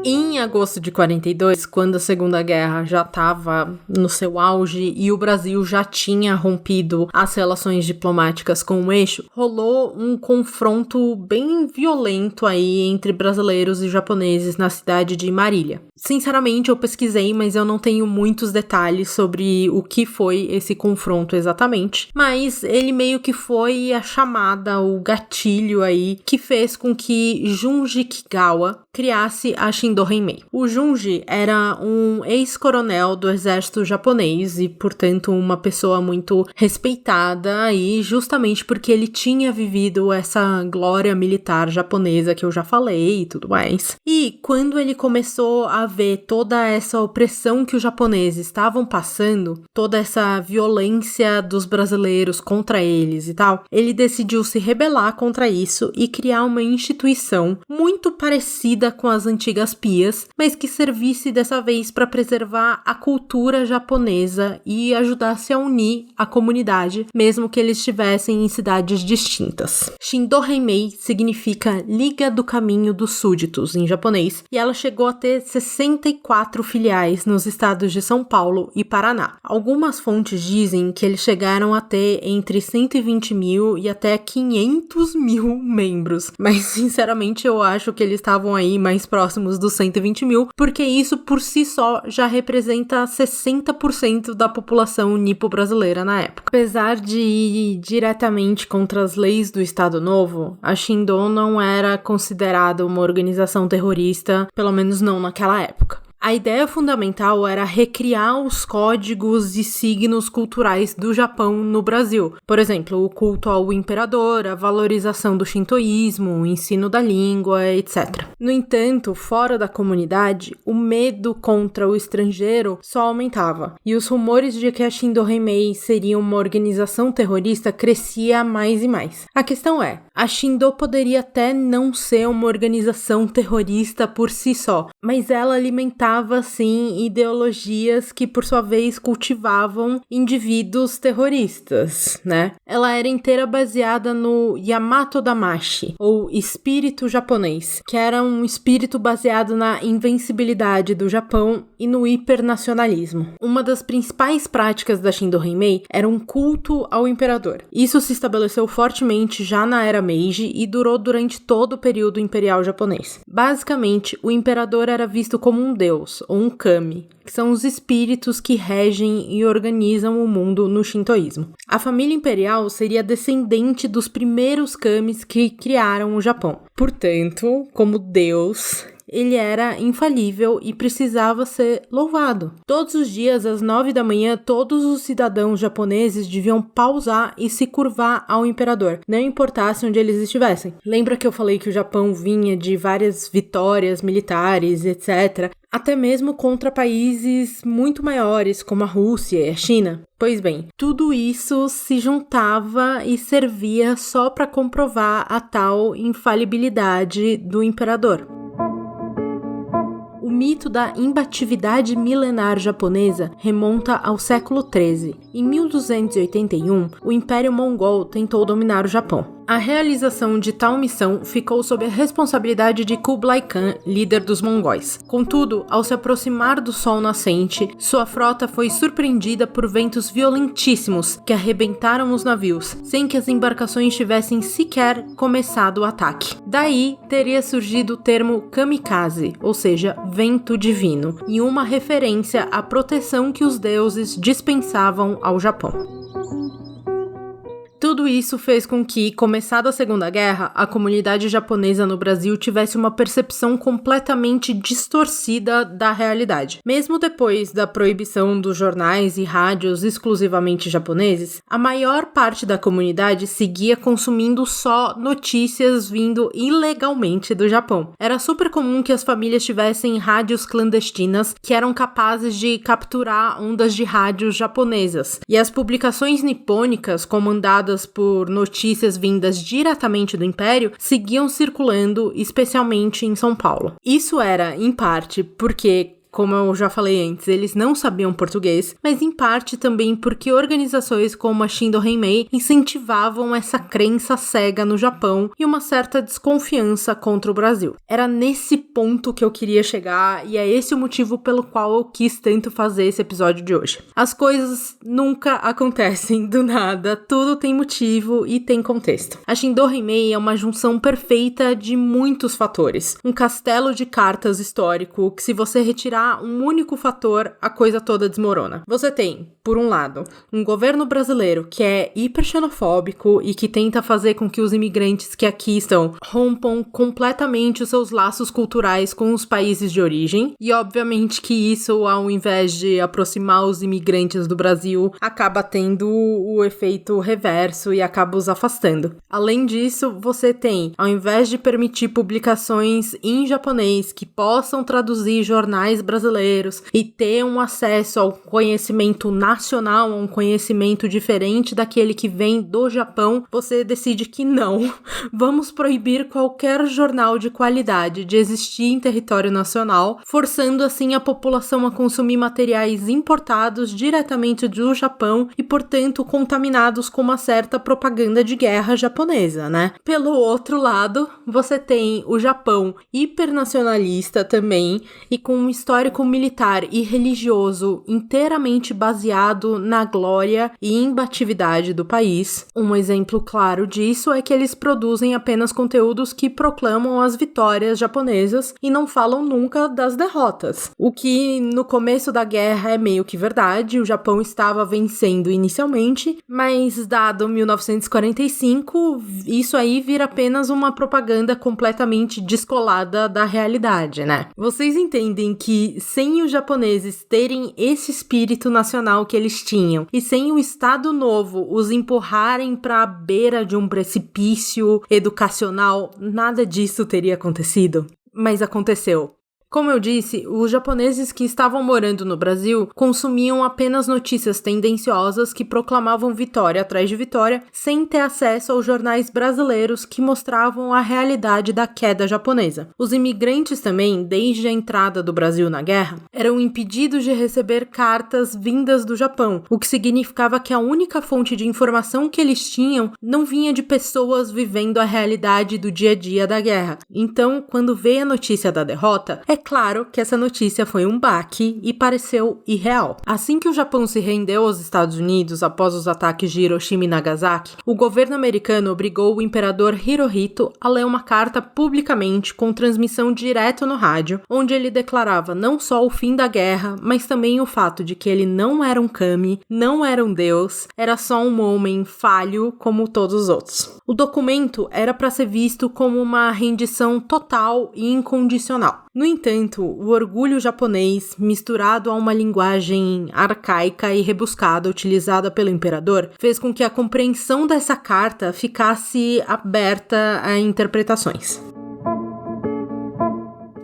Em agosto de 42, quando a Segunda Guerra já estava no seu auge e o Brasil já tinha rompido as relações diplomáticas com o eixo, rolou um confronto bem violento aí entre brasileiros e japoneses na cidade de Marília. Sinceramente, eu pesquisei, mas eu não tenho muitos detalhes sobre o que foi esse confronto exatamente, mas ele meio que foi a chamada, o gatilho aí, que fez com que Junji Kigawa criasse a Shindo Henmei. O Junji era um ex-coronel do exército japonês e, portanto, uma pessoa muito respeitada aí, justamente porque ele tinha vivido essa glória militar japonesa que eu já falei e tudo mais. E quando ele começou a ver toda essa opressão que os japoneses estavam passando, toda essa violência dos brasileiros contra eles e tal, ele decidiu se rebelar contra isso e criar uma instituição muito parecida com as antigas pias, mas que servisse dessa vez para preservar a cultura japonesa e ajudasse a unir a comunidade, mesmo que eles estivessem em cidades distintas. Shindo Henmei significa Liga do Caminho dos Súditos em japonês, e ela chegou a ter 64 filiais nos estados de São Paulo e Paraná. Algumas fontes dizem que eles chegaram a ter entre 120 mil e até 500 mil membros, mas sinceramente eu acho que eles estavam aí mais próximos dos 120 mil, porque isso por si só já representa 60% da população nipo-brasileira na época. Apesar de ir diretamente contra as leis do Estado Novo, a Shindo não era considerada uma organização terrorista, pelo menos não naquela época. A ideia fundamental era recriar os códigos e signos culturais do Japão no Brasil. Por exemplo, o culto ao imperador, a valorização do shintoísmo, o ensino da língua, etc. No entanto, fora da comunidade, o medo contra o estrangeiro só aumentava, e os rumores de que a Shindo Henmei seria uma organização terrorista crescia mais e mais. A questão é, a Shindo poderia até não ser uma organização terrorista por si só, mas ela alimentava alimentava, sim, ideologias que, por sua vez, cultivavam indivíduos terroristas, né? Ela era inteira baseada no Yamato Damashi, ou espírito japonês, que era um espírito baseado na invencibilidade do Japão e no hipernacionalismo. Uma das principais práticas da Shindo Henmei era um culto ao imperador. Isso se estabeleceu fortemente já na era Meiji e durou durante todo o período imperial japonês. Basicamente, o imperador era visto como um deus, ou um kami, que são os espíritos que regem e organizam o mundo no shintoísmo. A família imperial seria descendente dos primeiros kamis que criaram o Japão. Portanto, como deus, ele era infalível e precisava ser louvado. Todos os dias, às 9 da manhã, todos os cidadãos japoneses deviam pausar e se curvar ao imperador, não importasse onde eles estivessem. Lembra que eu falei que o Japão vinha de várias vitórias militares, etc., até mesmo contra países muito maiores, como a Rússia e a China? Pois bem, tudo isso se juntava e servia só para comprovar a tal infalibilidade do imperador. O mito da imbatividade milenar japonesa remonta ao século XIII. Em 1281, o Império Mongol tentou dominar o Japão. A realização de tal missão ficou sob a responsabilidade de Kublai Khan, líder dos mongóis. Contudo, ao se aproximar do sol nascente, sua frota foi surpreendida por ventos violentíssimos que arrebentaram os navios, sem que as embarcações tivessem sequer começado o ataque. Daí teria surgido o termo kamikaze, ou seja, vento divino, e uma referência à proteção que os deuses dispensavam ao Japão. Tudo isso fez com que, começada a Segunda Guerra, a comunidade japonesa no Brasil tivesse uma percepção completamente distorcida da realidade. Mesmo depois da proibição dos jornais e rádios exclusivamente japoneses, a maior parte da comunidade seguia consumindo só notícias vindo ilegalmente do Japão. Era super comum que as famílias tivessem rádios clandestinas que eram capazes de capturar ondas de rádios japonesas, e as publicações nipônicas comandadas por notícias vindas diretamente do Império seguiam circulando, especialmente em São Paulo. Isso era, em parte, porque, como eu já falei antes, eles não sabiam português, mas em parte também porque organizações como a Shindo Henmei incentivavam essa crença cega no Japão e uma certa desconfiança contra o Brasil. Era nesse ponto que eu queria chegar e é esse o motivo pelo qual eu quis tanto fazer esse episódio de hoje. As coisas nunca acontecem do nada, tudo tem motivo e tem contexto. A Shindo Henmei é uma junção perfeita de muitos fatores. Um castelo de cartas histórico que, se você retirar um único fator, a coisa toda desmorona. Você tem, por um lado, um governo brasileiro que é hiperxenofóbico e que tenta fazer com que os imigrantes que aqui estão rompam completamente os seus laços culturais com os países de origem, e obviamente que isso, ao invés de aproximar os imigrantes do Brasil, acaba tendo o efeito reverso e acaba os afastando. Além disso, você tem, ao invés de permitir publicações em japonês que possam traduzir jornais brasileiros e ter um acesso ao conhecimento nacional, a um conhecimento diferente daquele que vem do Japão, você decide que não. Vamos proibir qualquer jornal de qualidade de existir em território nacional, forçando assim a população a consumir materiais importados diretamente do Japão e, portanto, contaminados com uma certa propaganda de guerra japonesa, né? Pelo outro lado, você tem o Japão hipernacionalista também e com um histórico militar e religioso inteiramente baseado na glória e imbatividade do país. Um exemplo claro disso é que eles produzem apenas conteúdos que proclamam as vitórias japonesas e não falam nunca das derrotas. O que no começo da guerra é meio que verdade, o Japão estava vencendo inicialmente, mas dado 1945, isso aí vira apenas uma propaganda completamente descolada da realidade, né? Vocês entendem que sem os japoneses terem esse espírito nacional que eles tinham e sem o Estado Novo os empurrarem para a beira de um precipício educacional, nada disso teria acontecido. Mas aconteceu. Como eu disse, os japoneses que estavam morando no Brasil consumiam apenas notícias tendenciosas que proclamavam vitória atrás de vitória, sem ter acesso aos jornais brasileiros que mostravam a realidade da queda japonesa. Os imigrantes também, desde a entrada do Brasil na guerra, eram impedidos de receber cartas vindas do Japão, o que significava que a única fonte de informação que eles tinham não vinha de pessoas vivendo a realidade do dia a dia da guerra. Então, quando veio a notícia da derrota, é claro que essa notícia foi um baque e pareceu irreal. Assim que o Japão se rendeu aos Estados Unidos após os ataques de Hiroshima e Nagasaki, o governo americano obrigou o imperador Hirohito a ler uma carta publicamente com transmissão direto no rádio, onde ele declarava não só o fim da guerra, mas também o fato de que ele não era um kami, não era um deus, era só um homem falho como todos os outros. O documento era para ser visto como uma rendição total e incondicional. No entanto, o orgulho japonês, misturado a uma linguagem arcaica e rebuscada utilizada pelo imperador, fez com que a compreensão dessa carta ficasse aberta a interpretações.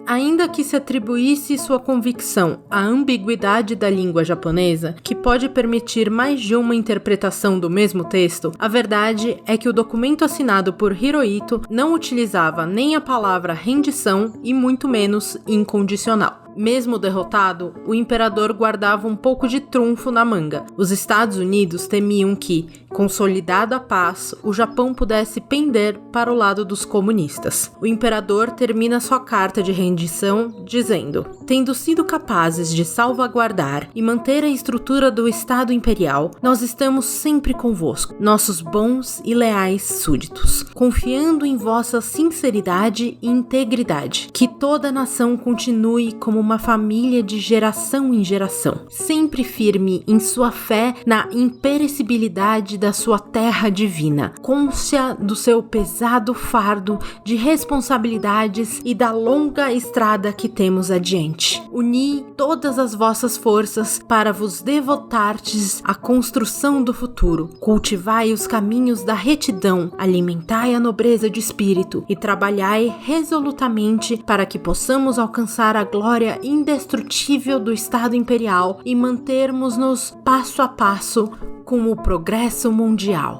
Ainda que se atribuísse sua convicção à ambiguidade da língua japonesa, que pode permitir mais de uma interpretação do mesmo texto, a verdade é que o documento assinado por Hirohito não utilizava nem a palavra rendição e muito menos incondicional. Mesmo derrotado, o imperador guardava um pouco de trunfo na manga. Os Estados Unidos temiam que, consolidada a paz, o Japão pudesse pender para o lado dos comunistas. O imperador termina sua carta de rendição dizendo: tendo sido capazes de salvaguardar e manter a estrutura do Estado Imperial, nós estamos sempre convosco, nossos bons e leais súditos, confiando em vossa sinceridade e integridade, que toda a nação continue como uma família de geração em geração, sempre firme em sua fé na imperecibilidade da sua terra divina, cônscia do seu pesado fardo de responsabilidades e da longa estrada que temos adiante. Uni todas as vossas forças para vos devotardes à construção do futuro. Cultivai os caminhos da retidão, alimentai a nobreza de espírito e trabalhai resolutamente para que possamos alcançar a glória indestrutível do Estado Imperial e mantermos-nos passo a passo com o progresso mundial.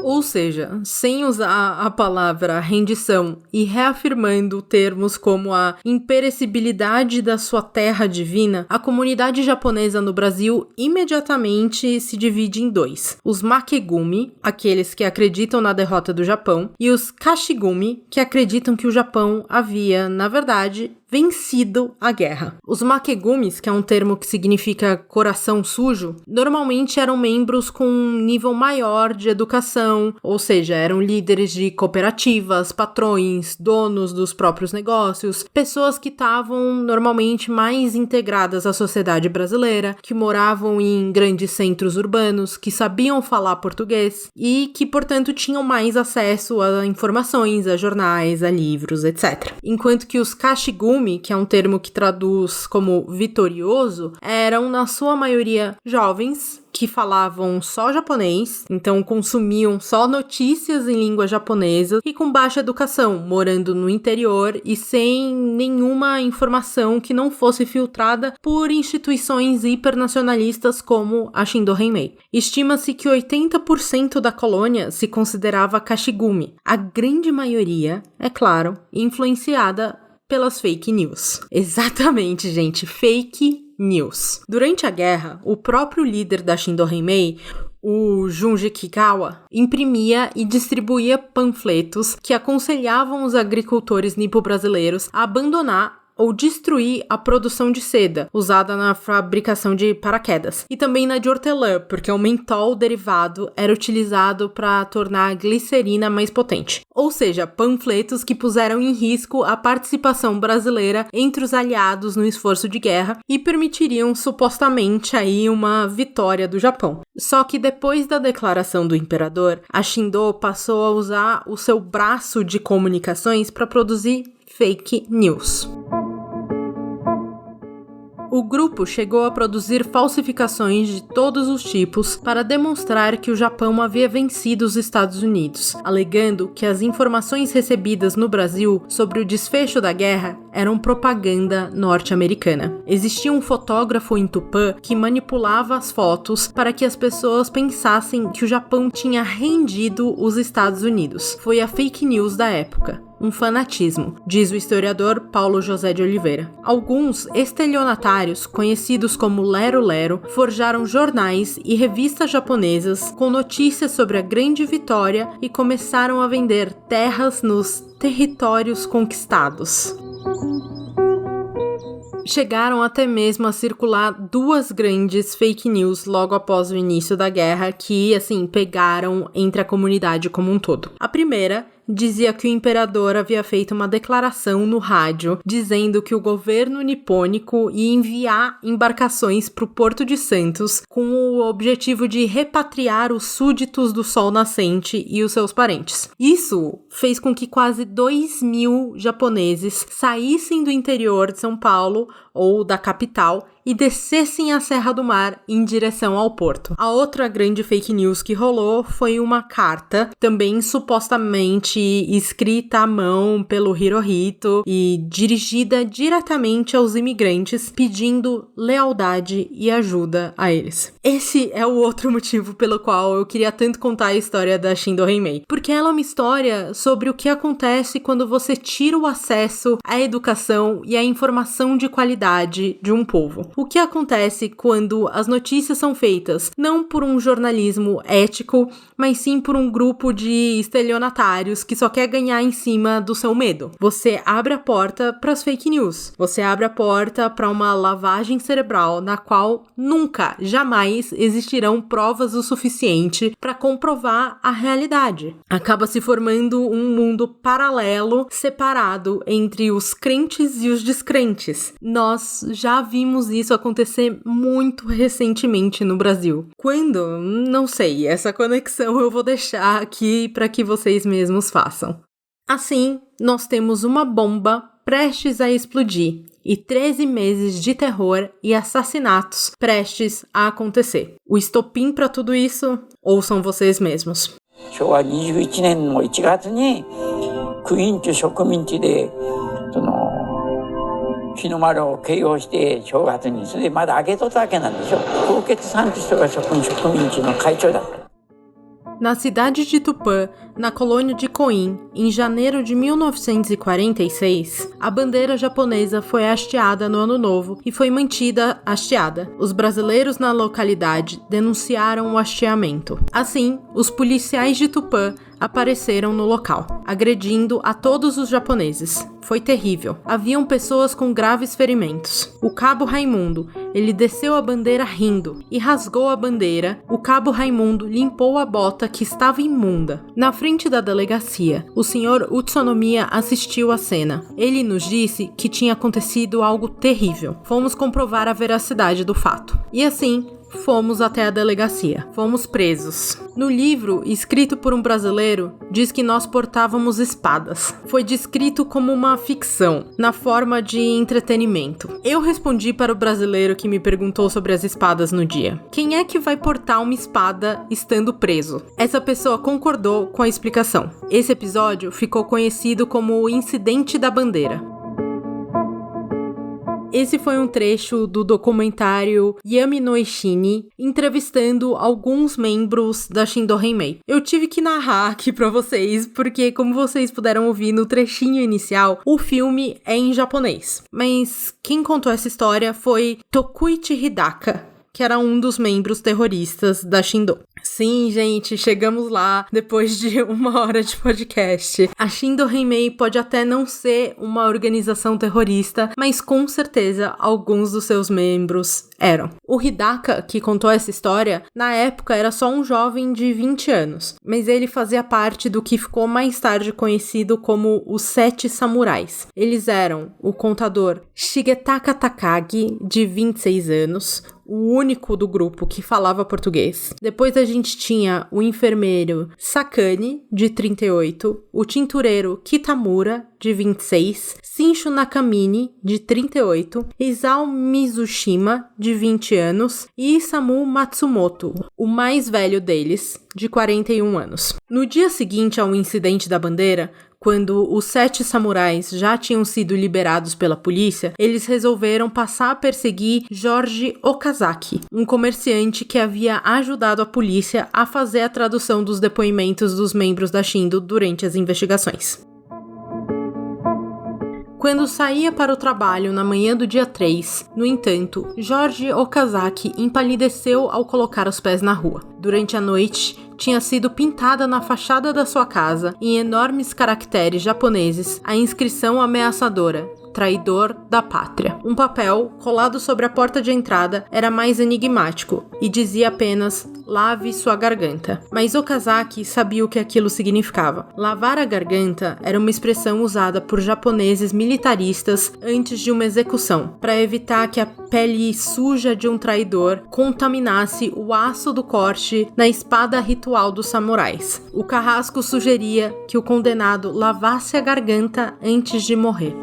Ou seja, sem usar a palavra rendição e reafirmando termos como a imperecibilidade da sua terra divina, a comunidade japonesa no Brasil imediatamente se divide em dois: os Makegumi, aqueles que acreditam na derrota do Japão, e os Kashigumi, que acreditam que o Japão havia, na verdade, vencido a guerra. Os Makegumis, que é um termo que significa coração sujo, normalmente eram membros com um nível maior de educação, ou seja, eram líderes de cooperativas, patrões, donos dos próprios negócios, pessoas que estavam normalmente mais integradas à sociedade brasileira, que moravam em grandes centros urbanos, que sabiam falar português e que, portanto, tinham mais acesso a informações, a jornais, a livros, etc. Enquanto que os Kashigumi, que é um termo que traduz como vitorioso, eram na sua maioria jovens que falavam só japonês, então consumiam só notícias em língua japonesa e com baixa educação, morando no interior e sem nenhuma informação que não fosse filtrada por instituições hipernacionalistas como a Shindo Henmei. Estima-se que 80% da colônia se considerava Kashigumi, a grande maioria, é claro, influenciada pelas fake news. Exatamente, gente, fake news. Durante a guerra, o próprio líder da Shindo Henmei, o Junji Kigawa, imprimia e distribuía panfletos que aconselhavam os agricultores nipo-brasileiros a abandonar ou destruir a produção de seda, usada na fabricação de paraquedas, e também na de hortelã, porque o mentol derivado era utilizado para tornar a glicerina mais potente. Ou seja, panfletos que puseram em risco a participação brasileira entre os aliados no esforço de guerra e permitiriam supostamente aí uma vitória do Japão. Só que depois da declaração do imperador, a Shindo passou a usar o seu braço de comunicações para produzir fake news. O grupo chegou a produzir falsificações de todos os tipos para demonstrar que o Japão havia vencido os Estados Unidos, alegando que as informações recebidas no Brasil sobre o desfecho da guerra eram propaganda norte-americana. Existia um fotógrafo em Tupã que manipulava as fotos para que as pessoas pensassem que o Japão tinha rendido os Estados Unidos. Foi a fake news da época. Um fanatismo, diz o historiador Paulo José de Oliveira. Alguns estelionatários, conhecidos como Lero-Lero, forjaram jornais e revistas japonesas com notícias sobre a grande vitória e começaram a vender terras nos territórios conquistados. Chegaram até mesmo a circular 2 grandes fake news logo após o início da guerra que, pegaram entre a comunidade como um todo. A primeira dizia que o imperador havia feito uma declaração no rádio dizendo que o governo nipônico ia enviar embarcações para o Porto de Santos com o objetivo de repatriar os súditos do Sol Nascente e os seus parentes. Isso fez com que quase 2.000 japoneses saíssem do interior de São Paulo ou da capital e descessem a Serra do Mar em direção ao porto. A outra grande fake news que rolou foi uma carta, também supostamente escrita à mão pelo Hirohito e dirigida diretamente aos imigrantes, pedindo lealdade e ajuda a eles. Esse é o outro motivo pelo qual eu queria tanto contar a história da Shindo Heimei, porque ela é uma história sobre o que acontece quando você tira o acesso à educação e à informação de qualidade de um povo. O que acontece quando as notícias são feitas não por um jornalismo ético, mas sim por um grupo de estelionatários que só quer ganhar em cima do seu medo. Você abre a porta para as fake news. Você abre a porta para uma lavagem cerebral na qual nunca, jamais existirão provas o suficiente para comprovar a realidade. Acaba se formando um mundo paralelo, separado entre os crentes e os descrentes. Nós já vimos isso acontecer muito recentemente no Brasil. Quando? Não sei. Essa conexão eu vou deixar aqui para que vocês mesmos façam. Assim, nós temos uma bomba prestes a explodir e 13 meses de terror e assassinatos prestes a acontecer. O estopim para tudo isso, ouçam vocês mesmos. 昭和21年の1月に区員と植民地で日の丸を掲揚して正月にそれでまだ揚げとったわけなんでしょ。高傑さんという人がそこの植民地の会長だった。 Na cidade de Tupã, na colônia de Koin, em janeiro de 1946, a bandeira japonesa foi hasteada no Ano Novo e foi mantida hasteada. Os brasileiros na localidade denunciaram o hasteamento. Assim, os policiais de Tupã apareceram no local, agredindo a todos os japoneses. Foi terrível. Haviam pessoas com graves ferimentos. O cabo Raimundo, ele desceu a bandeira rindo e rasgou a bandeira. O cabo Raimundo limpou a bota que estava imunda. Na frente da delegacia, o senhor Utsunomiya assistiu à cena. Ele nos disse que tinha acontecido algo terrível. Fomos comprovar a veracidade do fato. E assim, fomos até a delegacia. Fomos presos. No livro, escrito por um brasileiro, diz que nós portávamos espadas. Foi descrito como uma ficção, na forma de entretenimento. Eu respondi para o brasileiro que me perguntou sobre as espadas no dia. Quem é que vai portar uma espada estando preso? Essa pessoa concordou com a explicação. Esse episódio ficou conhecido como o Incidente da Bandeira. Esse foi um trecho do documentário Yami no Ishini, entrevistando alguns membros da Shindo Heimei. Eu tive que narrar aqui pra vocês, porque como vocês puderam ouvir no trechinho inicial, o filme é em japonês. Mas quem contou essa história foi Tokuichi Hidaka, que era um dos membros terroristas da Shindo. Sim, gente, chegamos lá depois de 1 hora de podcast. A Shindo Heimei pode até não ser uma organização terrorista, mas com certeza alguns dos seus membros eram. O Hidaka, que contou essa história, na época era só um jovem de 20 anos, mas ele fazia parte do que ficou mais tarde conhecido como os 7 samurais. Eles eram o contador Shigetaka Takagi, de 26 anos, o único do grupo que falava português. Depois a gente tinha o enfermeiro Sakane, de 38, o tintureiro Kitamura, de 26, Shinshu Nakamine, de 38, Isao Mizushima, de 20 anos, e Isamu Matsumoto, o mais velho deles, de 41 anos. No dia seguinte ao incidente da bandeira, quando os 7 samurais já tinham sido liberados pela polícia, eles resolveram passar a perseguir Jorge Okazaki, um comerciante que havia ajudado a polícia a fazer a tradução dos depoimentos dos membros da Shindo durante as investigações. Quando saía para o trabalho na manhã do dia 3, no entanto, Jorge Okazaki empalideceu ao colocar os pés na rua. Durante a noite, tinha sido pintada na fachada da sua casa, em enormes caracteres japoneses, a inscrição ameaçadora: traidor da pátria. Um papel, colado sobre a porta de entrada, era mais enigmático e dizia apenas: lave sua garganta. Mas Okazaki sabia o que aquilo significava. Lavar a garganta era uma expressão usada por japoneses militaristas antes de uma execução, para evitar que a pele suja de um traidor contaminasse o aço do corte na espada ritual dos samurais. O carrasco sugeria que o condenado lavasse a garganta antes de morrer.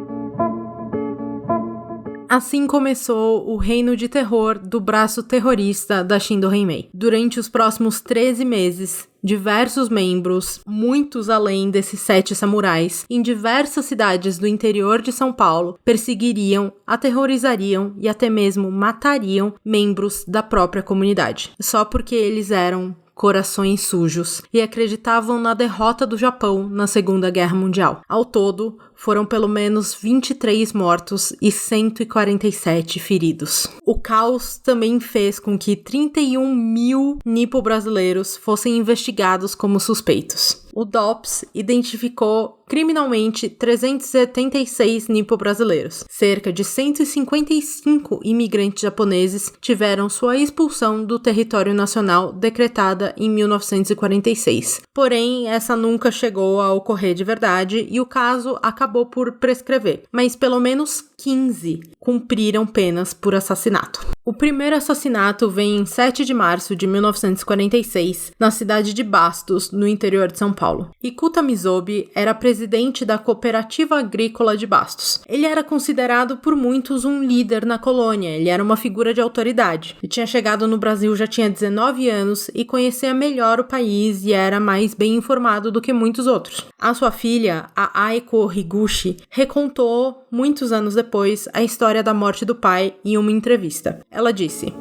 Assim começou o reino de terror do braço terrorista da Shindo Henmei. Durante os próximos 13 meses, diversos membros, muitos além desses 7 samurais, em diversas cidades do interior de São Paulo, perseguiriam, aterrorizariam e até mesmo matariam membros da própria comunidade, só porque eles eram corações sujos e acreditavam na derrota do Japão na Segunda Guerra Mundial. Ao todo, foram pelo menos 23 mortos e 147 feridos. O caos também fez com que 31 mil nipo-brasileiros fossem investigados como suspeitos. O DOPS identificou criminalmente 376 nipo-brasileiros. Cerca de 155 imigrantes japoneses tiveram sua expulsão do território nacional decretada em 1946. Porém, essa nunca chegou a ocorrer de verdade e o caso acabou por prescrever, mas pelo menos 15 cumpriram penas por assassinato. O primeiro assassinato vem em 7 de março de 1946, na cidade de Bastos, no interior de São Paulo. Ikuta Mizobi era presidente da Cooperativa Agrícola de Bastos. Ele era considerado por muitos um líder na colônia, ele era uma figura de autoridade. Ele tinha chegado no Brasil já tinha 19 anos e conhecia melhor o país e era mais bem informado do que muitos outros. A sua filha, a Aiko Higuchi, recontou, muitos anos depois, a história da morte do pai em uma entrevista. Ela disse: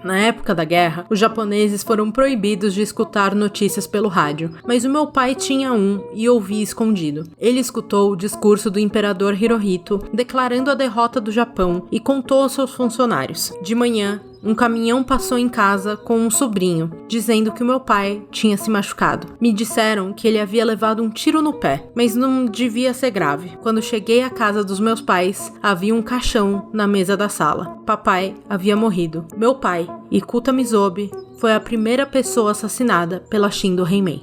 na época da guerra, os japoneses foram proibidos de escutar notícias pelo rádio, mas o meu pai tinha um e ouvia escondido. Ele escutou o discurso do imperador Hirohito declarando a derrota do Japão e contou aos seus funcionários. De manhã, um caminhão passou em casa com um sobrinho, dizendo que o meu pai tinha se machucado. Me disseram que ele havia levado um tiro no pé, mas não devia ser grave. Quando cheguei à casa dos meus pais, havia um caixão na mesa da sala. Papai havia morrido. Meu pai, Ikuta Mizobi, foi a primeira pessoa assassinada pela Shindo Henmei.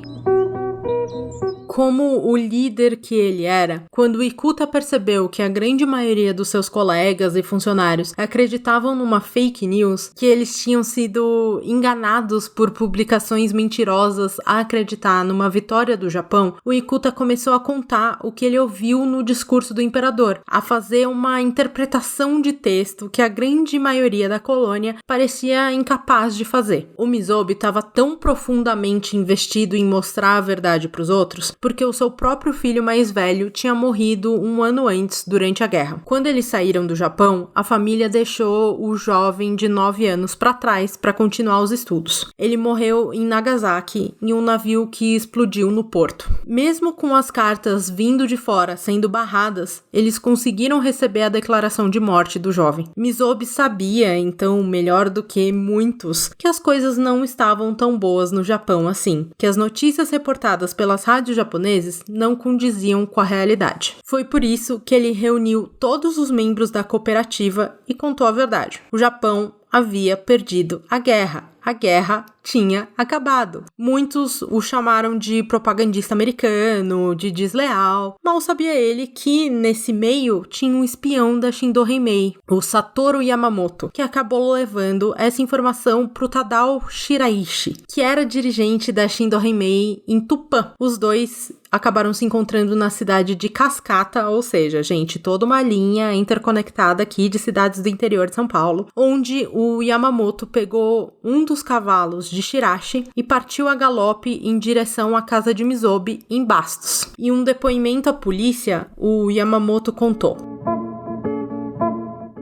Como o líder que ele era, quando Ikuta percebeu que a grande maioria dos seus colegas e funcionários acreditavam numa fake news, que eles tinham sido enganados por publicações mentirosas a acreditar numa vitória do Japão, o Ikuta começou a contar o que ele ouviu no discurso do imperador, a fazer uma interpretação de texto que a grande maioria da colônia parecia incapaz de fazer. O Mizobi estava tão profundamente investido em mostrar a verdade para os outros, porque o seu próprio filho mais velho tinha morrido um ano antes, durante a guerra. Quando eles saíram do Japão, a família deixou o jovem de 9 anos para trás para continuar os estudos. Ele morreu em Nagasaki, em um navio que explodiu no porto. Mesmo com as cartas vindo de fora sendo barradas, eles conseguiram receber a declaração de morte do jovem. Mizobi sabia, então, melhor do que muitos, que as coisas não estavam tão boas no Japão assim, que as notícias reportadas pelas rádios japonesas não condiziam com a realidade. Foi por isso que ele reuniu todos os membros da cooperativa e contou a verdade. O Japão havia perdido a guerra tinha acabado. Muitos o chamaram de propagandista americano, de desleal. Mal sabia ele que, nesse meio, tinha um espião da Shindo Heimei, o Satoru Yamamoto, que acabou levando essa informação pro Tadao Shiraishi, que era dirigente da Shindo Heimei em Tupã. Os dois acabaram se encontrando na cidade de Cascata, ou seja, gente, toda uma linha interconectada aqui de cidades do interior de São Paulo, onde o Yamamoto pegou um dos cavalos de Shirashi e partiu a galope em direção à casa de Mizobi, em Bastos. Em um depoimento à polícia, o Yamamoto contou: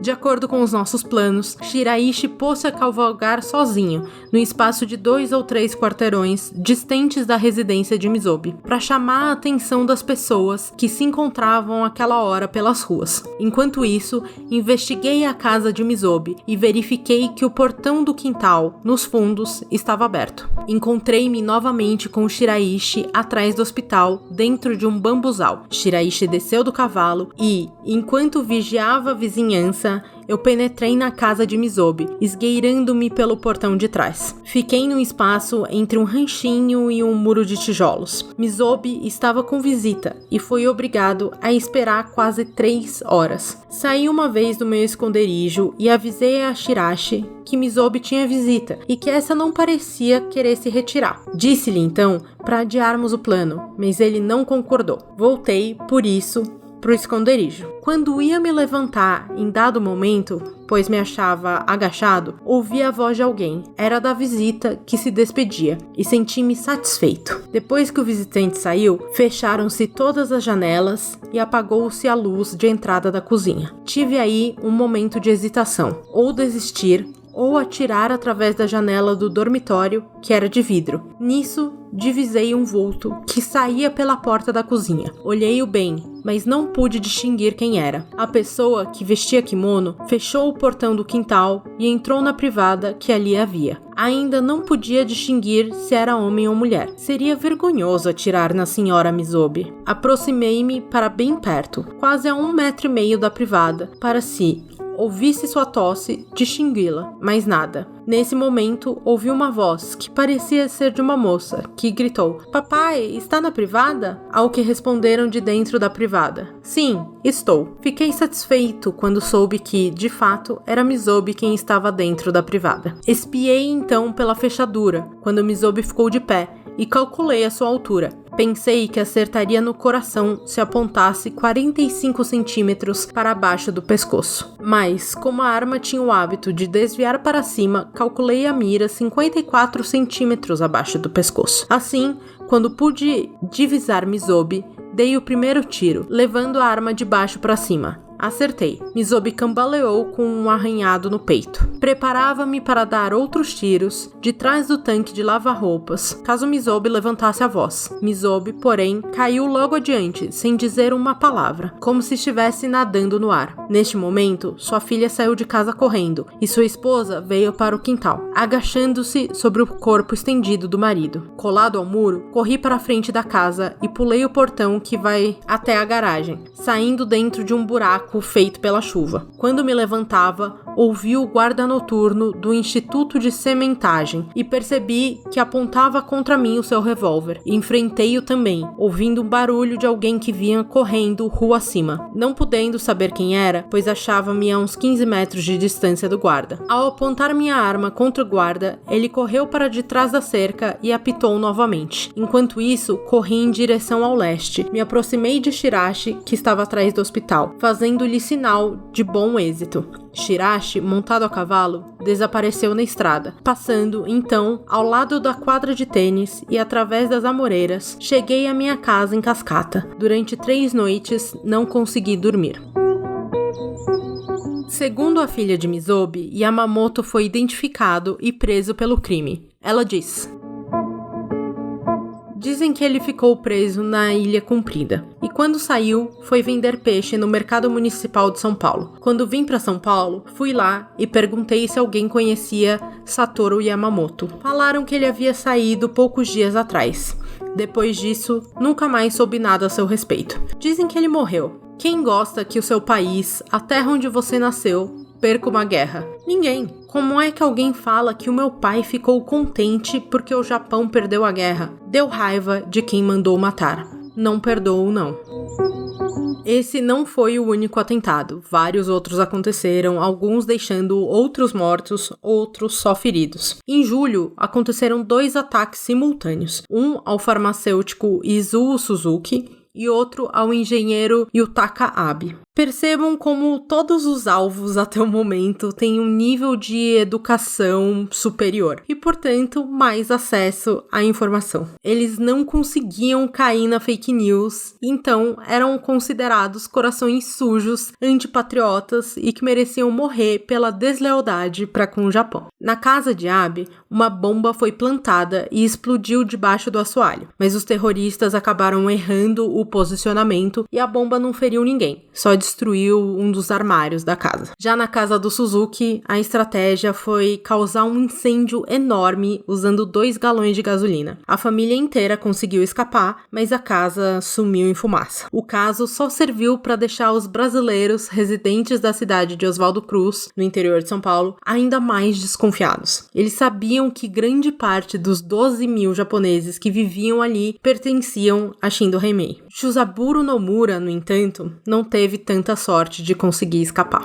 de acordo com os nossos planos, Shiraishi pôs-se a cavalgar sozinho, no espaço de 2 ou 3 quarteirões distantes da residência de Mizobi, para chamar a atenção das pessoas que se encontravam àquela hora pelas ruas. Enquanto isso, investiguei a casa de Mizobi e verifiquei que o portão do quintal, nos fundos, estava aberto. Encontrei-me novamente com Shiraishi atrás do hospital, dentro de um bambuzal. Shiraishi desceu do cavalo e, enquanto vigiava a vizinhança, eu penetrei na casa de Mizobi, esgueirando-me pelo portão de trás. Fiquei num espaço entre um ranchinho e um muro de tijolos. Mizobi estava com visita e foi obrigado a esperar quase 3 horas. Saí uma vez do meu esconderijo e avisei a Shirashi que Mizobi tinha visita e que essa não parecia querer se retirar. Disse-lhe então para adiarmos o plano, mas ele não concordou. Voltei, por isso, pro esconderijo. Quando ia me levantar em dado momento, pois me achava agachado, ouvi a voz de alguém. Era da visita que se despedia e senti-me satisfeito. Depois que o visitante saiu, fecharam-se todas as janelas e apagou-se a luz de entrada da cozinha. Tive aí um momento de hesitação, ou desistir, ou atirar através da janela do dormitório, que era de vidro. Nisso, divisei um vulto que saía pela porta da cozinha. Olhei-o bem, mas não pude distinguir quem era. A pessoa, que vestia kimono, fechou o portão do quintal e entrou na privada que ali havia. Ainda não podia distinguir se era homem ou mulher. Seria vergonhoso atirar na senhora Mizobi. Aproximei-me para bem perto, quase a 1,5 metros da privada, para se ouvisse sua tosse, distingui-la, mas nada. Nesse momento, ouvi uma voz, que parecia ser de uma moça, que gritou: "Papai, está na privada?" Ao que responderam de dentro da privada: "Sim, estou." Fiquei satisfeito quando soube que, de fato, era Mizobi quem estava dentro da privada. Espiei então pela fechadura, quando Mizobi ficou de pé, e calculei a sua altura. Pensei que acertaria no coração se apontasse 45 centímetros para baixo do pescoço. Mas, como a arma tinha o hábito de desviar para cima, calculei a mira 54 centímetros abaixo do pescoço. Assim, quando pude divisar Mizobi, dei o primeiro tiro, levando a arma de baixo para cima. Acertei. Mizobi cambaleou com um arranhado no peito. Preparava-me para dar outros tiros de trás do tanque de lava-roupas, caso Mizobi levantasse a voz. Mizobi, porém, caiu logo adiante, sem dizer uma palavra, como se estivesse nadando no ar. Neste momento, sua filha saiu de casa correndo, e sua esposa veio para o quintal, agachando-se sobre o corpo estendido do marido. Colado ao muro, corri para a frente da casa e pulei o portão que vai até a garagem, saindo dentro de um buraco feito pela chuva. Quando me levantava, ouvi o guarda noturno do Instituto de Sementagem e percebi que apontava contra mim o seu revólver. Enfrentei-o também, ouvindo um barulho de alguém que vinha correndo rua acima. Não podendo saber quem era, pois achava-me a uns 15 metros de distância do guarda. Ao apontar minha arma contra o guarda, ele correu para de trás da cerca e apitou novamente. Enquanto isso, corri em direção ao leste. Me aproximei de Shirashi, que estava atrás do hospital, fazendo-lhe sinal de bom êxito. Shirashi, montado a cavalo, desapareceu na estrada. Passando, então, ao lado da quadra de tênis e através das amoreiras, cheguei à minha casa em Cascata. Durante 3 noites, não consegui dormir. Segundo a filha de Mizobi, Yamamoto foi identificado e preso pelo crime. Ela diz: dizem que ele ficou preso na Ilha Comprida. E quando saiu, foi vender peixe no Mercado Municipal de São Paulo. Quando vim para São Paulo, fui lá e perguntei se alguém conhecia Satoru Yamamoto. Falaram que ele havia saído poucos dias atrás. Depois disso, nunca mais soube nada a seu respeito. Dizem que ele morreu. Quem gosta que o seu país, a terra onde você nasceu, perca uma guerra? Ninguém. Como é que alguém fala que o meu pai ficou contente porque o Japão perdeu a guerra? Deu raiva de quem mandou matar. Não perdoo, não. Esse não foi o único atentado. Vários outros aconteceram, alguns deixando outros mortos, outros só feridos. Em julho, aconteceram 2 ataques simultâneos. Um ao farmacêutico Izuo Suzuki e outro ao engenheiro Yutaka Abe. Percebam como todos os alvos até o momento têm um nível de educação superior e, portanto, mais acesso à informação. Eles não conseguiam cair na fake news, então eram considerados corações sujos, antipatriotas e que mereciam morrer pela deslealdade para com o Japão. Na casa de Abe, uma bomba foi plantada e explodiu debaixo do assoalho, mas os terroristas acabaram errando o posicionamento e a bomba não feriu ninguém, só destruiu um dos armários da casa. Já na casa do Suzuki, a estratégia foi causar um incêndio enorme usando 2 galões de gasolina. A família inteira conseguiu escapar, mas a casa sumiu em fumaça. O caso só serviu para deixar os brasileiros residentes da cidade de Oswaldo Cruz, no interior de São Paulo, ainda mais desconfiados. Eles sabiam que grande parte dos 12 mil japoneses que viviam ali pertenciam a Shindo Heimei. Shuzaburo Nomura, no entanto, não teve tanta sorte de conseguir escapar.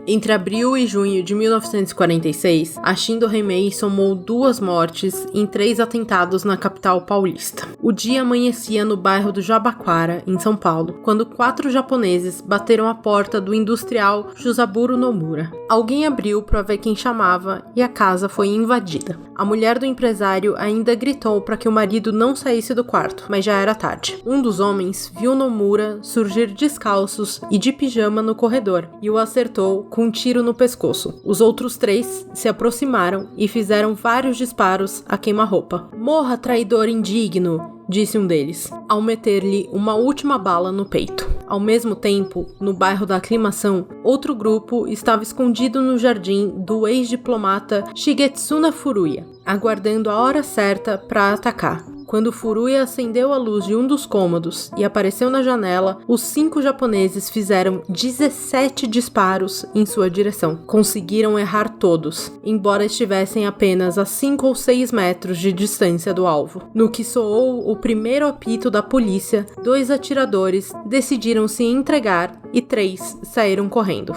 Entre abril e junho de 1946, a Shindo Heimei somou 2 mortes em 3 atentados na capital paulista. O dia amanhecia no bairro do Jabaquara, em São Paulo, quando 4 japoneses bateram a porta do industrial Shuzaburo Nomura. Alguém abriu para ver quem chamava e a casa foi invadida. A mulher do empresário ainda gritou para que o marido não saísse do quarto, mas já era tarde. Um dos homens viu Nomura surgir descalços e de pijama no corredor e o acertou com um tiro no pescoço. Os outros 3 se aproximaram e fizeram vários disparos a queima-roupa. "Morra, traidor indigno!", disse um deles, ao meter-lhe uma última bala no peito. Ao mesmo tempo, no bairro da Aclimação, outro grupo estava escondido no jardim do ex-diplomata Shigetsuna Furuya, aguardando a hora certa para atacar. Quando Furuya acendeu a luz de um dos cômodos e apareceu na janela, os 5 japoneses fizeram 17 disparos em sua direção. Conseguiram errar todos, embora estivessem apenas a 5 ou 6 metros de distância do alvo. No que soou o primeiro apito da polícia, 2 atiradores decidiram se entregar e 3 saíram correndo.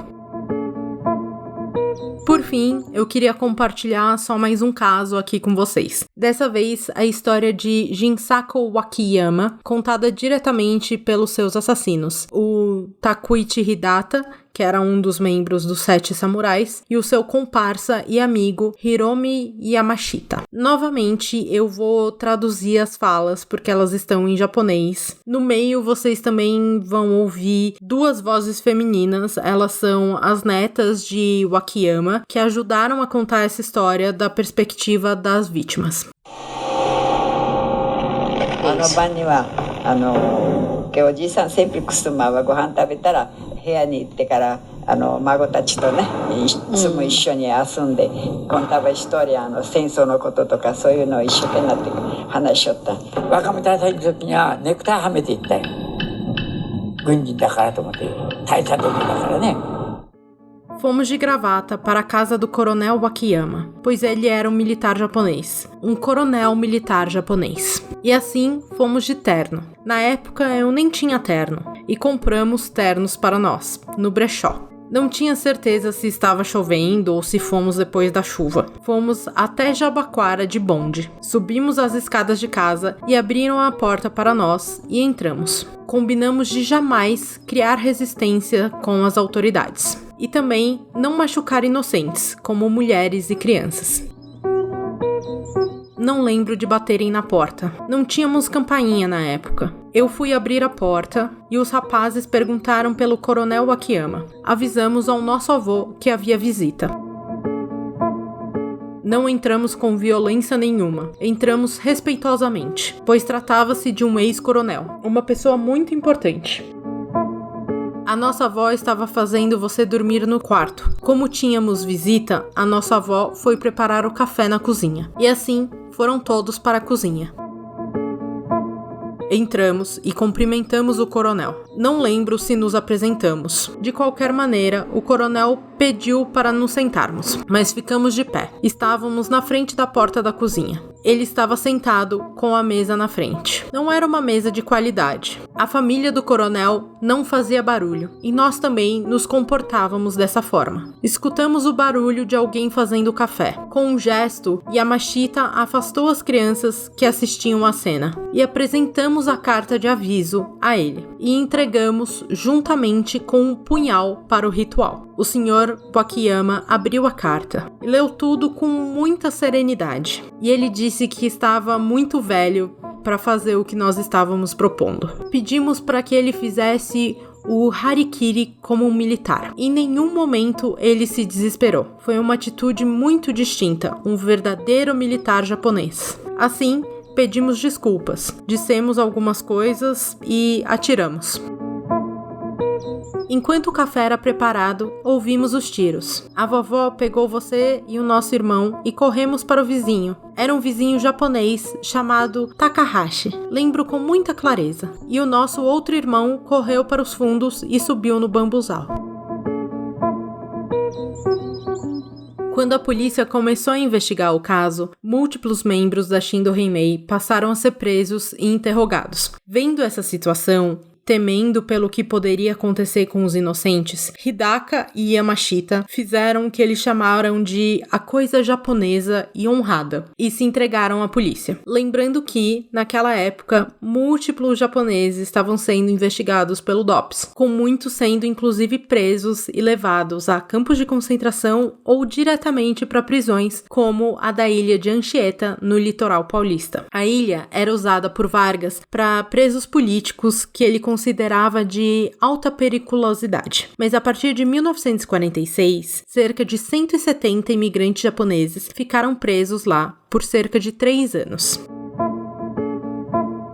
Por fim, eu queria compartilhar só mais um caso aqui com vocês. Dessa vez, a história de Jinsako Wakiyama, contada diretamente pelos seus assassinos, o Takuichi Hidata, que era um dos membros dos 7 samurais, e o seu comparsa e amigo Hiromi Yamashita. Novamente, eu vou traduzir as falas, porque elas estão em japonês. No meio, vocês também vão ouvir 2 vozes femininas, elas são as netas de Wakiyama, que ajudaram a contar essa história da perspectiva das vítimas. 晩にはおじいさんsempre costumava ご飯食べたら部屋に行ってから孫たちとねいつも一緒に遊んでcontava história 戦争のこととかそういうのを一生懸命なって話しよった。若め大佐の時にはネクタイはめていったよ。軍人だからと思って大佐時だからね。Fomos de gravata para a casa do coronel Wakiyama, pois ele era um militar japonês. Um coronel militar japonês. E assim, fomos de terno. Na época, eu nem tinha terno. E compramos ternos para nós, no brechó. Não tinha certeza se estava chovendo ou se fomos depois da chuva. Fomos até Jabaquara de bonde. Subimos as escadas de casa e abriram a porta para nós e entramos. Combinamos de jamais criar resistência com as autoridades. E também não machucar inocentes, como mulheres e crianças. Não lembro de baterem na porta. Não tínhamos campainha na época. Eu fui abrir a porta e os rapazes perguntaram pelo coronel Wakiyama. Avisamos ao nosso avô que havia visita. Não entramos com violência nenhuma. Entramos respeitosamente, pois tratava-se de um ex-coronel, uma pessoa muito importante. A nossa avó estava fazendo você dormir no quarto. Como tínhamos visita, a nossa avó foi preparar o café na cozinha. E assim, foram todos para a cozinha. Entramos e cumprimentamos o coronel. Não lembro se nos apresentamos. De qualquer maneira, o coronel pediu para nos sentarmos, mas ficamos de pé. Estávamos na frente da porta da cozinha. Ele estava sentado com a mesa na frente. Não era uma mesa de qualidade. A família do coronel não fazia barulho, e nós também nos comportávamos dessa forma. Escutamos o barulho de alguém fazendo café. Com um gesto, Yamashita afastou as crianças que assistiam à cena, e apresentamos a carta de aviso a ele, e entregamos juntamente com um punhal para o ritual. O Sr. Wakiyama abriu a carta e leu tudo com muita serenidade, e ele disse que estava muito velho para fazer o que nós estávamos propondo. Pedimos para que ele fizesse o harikiri como um militar. Em nenhum momento ele se desesperou. Foi uma atitude muito distinta, um verdadeiro militar japonês. Assim, pedimos desculpas, dissemos algumas coisas e atiramos. Enquanto o café era preparado, ouvimos os tiros. A vovó pegou você e o nosso irmão e corremos para o vizinho. Era um vizinho japonês chamado Takahashi. Lembro com muita clareza. E o nosso outro irmão correu para os fundos e subiu no bambuzal. Quando a polícia começou a investigar o caso, múltiplos membros da Shindo Heimei passaram a ser presos e interrogados. Vendo essa situação, temendo pelo que poderia acontecer com os inocentes, Hidaka e Yamashita fizeram o que eles chamaram de a coisa japonesa e honrada, e se entregaram à polícia. Lembrando que, naquela época, múltiplos japoneses estavam sendo investigados pelo DOPS, com muitos sendo inclusive presos e levados a campos de concentração ou diretamente para prisões, como a da ilha de Anchieta, no litoral paulista. A ilha era usada por Vargas para presos políticos que ele considerava de alta periculosidade. Mas a partir de 1946, cerca de 170 imigrantes japoneses ficaram presos lá por cerca de 3 anos.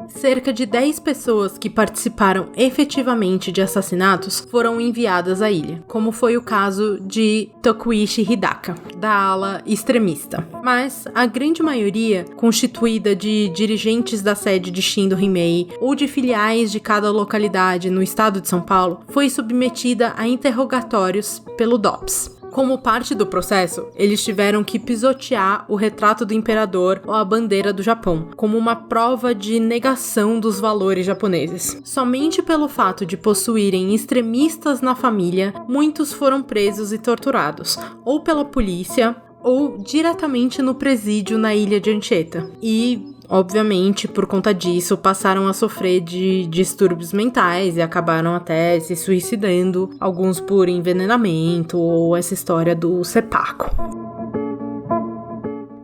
Cerca de 10 pessoas que participaram efetivamente de assassinatos foram enviadas à ilha, como foi o caso de Tokuichi Hidaka, da ala extremista. Mas a grande maioria, constituída de dirigentes da sede de Shindo Heimei ou de filiais de cada localidade no estado de São Paulo, foi submetida a interrogatórios pelo DOPS. Como parte do processo, eles tiveram que pisotear o retrato do imperador ou a bandeira do Japão, como uma prova de negação dos valores japoneses. Somente pelo fato de possuírem extremistas na família, muitos foram presos e torturados, ou pela polícia, ou diretamente no presídio na ilha de Anchieta. E, obviamente, por conta disso, passaram a sofrer de distúrbios mentais e acabaram até se suicidando, alguns por envenenamento ou essa história do seppuku.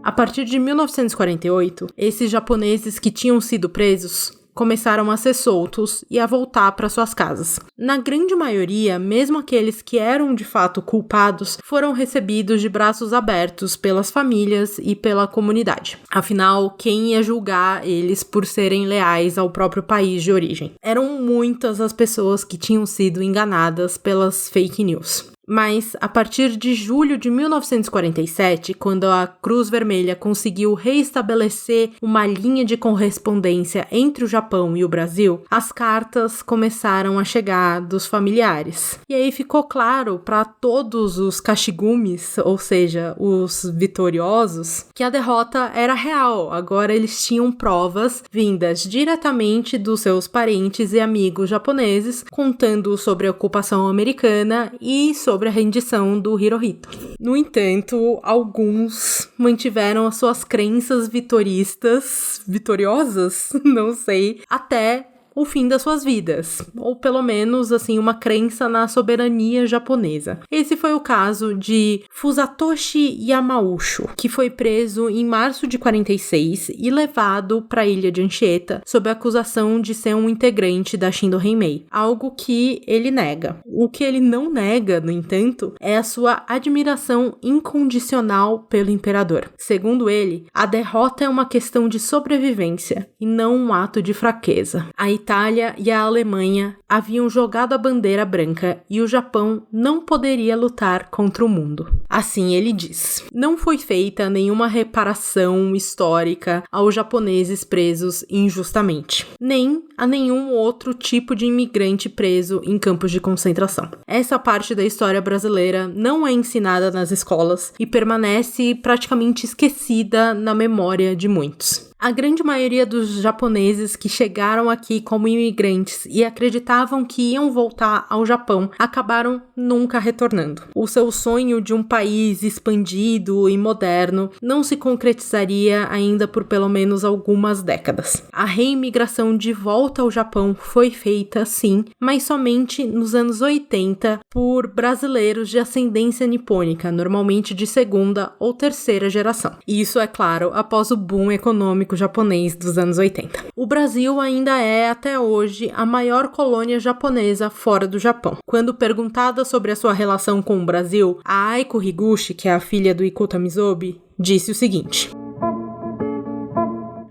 A partir de 1948, esses japoneses que tinham sido presos começaram a ser soltos e a voltar para suas casas. Na grande maioria, mesmo aqueles que eram de fato culpados, foram recebidos de braços abertos pelas famílias e pela comunidade. Afinal, quem ia julgar eles por serem leais ao próprio país de origem? Eram muitas as pessoas que tinham sido enganadas pelas fake news. Mas, a partir de julho de 1947, quando a Cruz Vermelha conseguiu reestabelecer uma linha de correspondência entre o Japão e o Brasil, as cartas começaram a chegar dos familiares. E aí ficou claro para todos os Kashigumis, ou seja, os vitoriosos, que a derrota era real. Agora eles tinham provas vindas diretamente dos seus parentes e amigos japoneses, contando sobre a ocupação americana e sobre a rendição do Hirohito. No entanto, alguns mantiveram as suas crenças vitoriosas, não sei, até o fim das suas vidas, ou pelo menos, assim, uma crença na soberania japonesa. Esse foi o caso de Fusatoshi Yamaucho, que foi preso em março de 46 e levado para a ilha de Anchieta sob a acusação de ser um integrante da Shindo Heimei, algo que ele nega. O que ele não nega, no entanto, é a sua admiração incondicional pelo imperador. Segundo ele, a derrota é uma questão de sobrevivência e não um ato de fraqueza. Aí Itália e a Alemanha haviam jogado a bandeira branca e o Japão não poderia lutar contra o mundo. Assim ele diz. Não foi feita nenhuma reparação histórica aos japoneses presos injustamente, nem a nenhum outro tipo de imigrante preso em campos de concentração. Essa parte da história brasileira não é ensinada nas escolas e permanece praticamente esquecida na memória de muitos. A grande maioria dos japoneses que chegaram aqui como imigrantes e acreditavam que iam voltar ao Japão acabaram nunca retornando. O seu sonho de um país expandido e moderno não se concretizaria ainda por pelo menos algumas décadas. A reimigração de volta ao Japão foi feita, sim, mas somente nos anos 80 por brasileiros de ascendência nipônica, normalmente de segunda ou terceira geração. E isso, é claro, após o boom econômico japonês dos anos 80. O Brasil ainda é, até hoje, a maior colônia japonesa fora do Japão. Quando perguntada sobre a sua relação com o Brasil, a Aiko Higuchi, que é a filha do Ikuta Mizobi, disse o seguinte: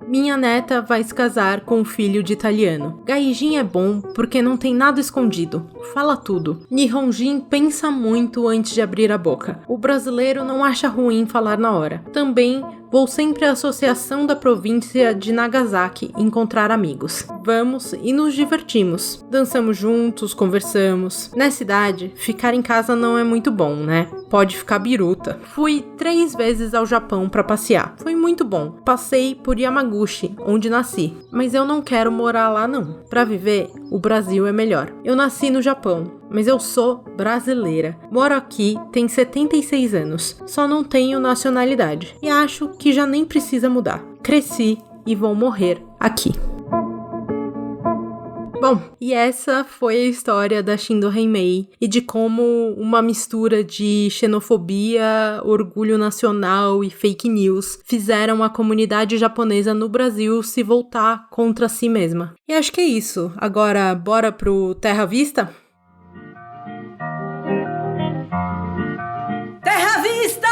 minha neta vai se casar com um filho de italiano. Gaijin é bom porque não tem nada escondido. Fala tudo. Nihonjin pensa muito antes de abrir a boca. O brasileiro não acha ruim falar na hora. Também vou sempre à associação da província de Nagasaki encontrar amigos. Vamos e nos divertimos. Dançamos juntos, conversamos. Nessa idade, ficar em casa não é muito bom, né? Pode ficar biruta. Fui 3 vezes ao Japão para passear. Foi muito bom. Passei por Yamaguchi, onde nasci. Mas eu não quero morar lá não. Para viver, o Brasil é melhor. Eu nasci no Japão, mas eu sou brasileira. Moro aqui tem 76 anos. Só não tenho nacionalidade. E acho que já nem precisa mudar. Cresci e vou morrer aqui. Bom, e essa foi a história da Shindo Heimei e de como uma mistura de xenofobia, orgulho nacional e fake news fizeram a comunidade japonesa no Brasil se voltar contra si mesma. E acho que é isso. Agora, bora pro Terra Vista? Terra Vista!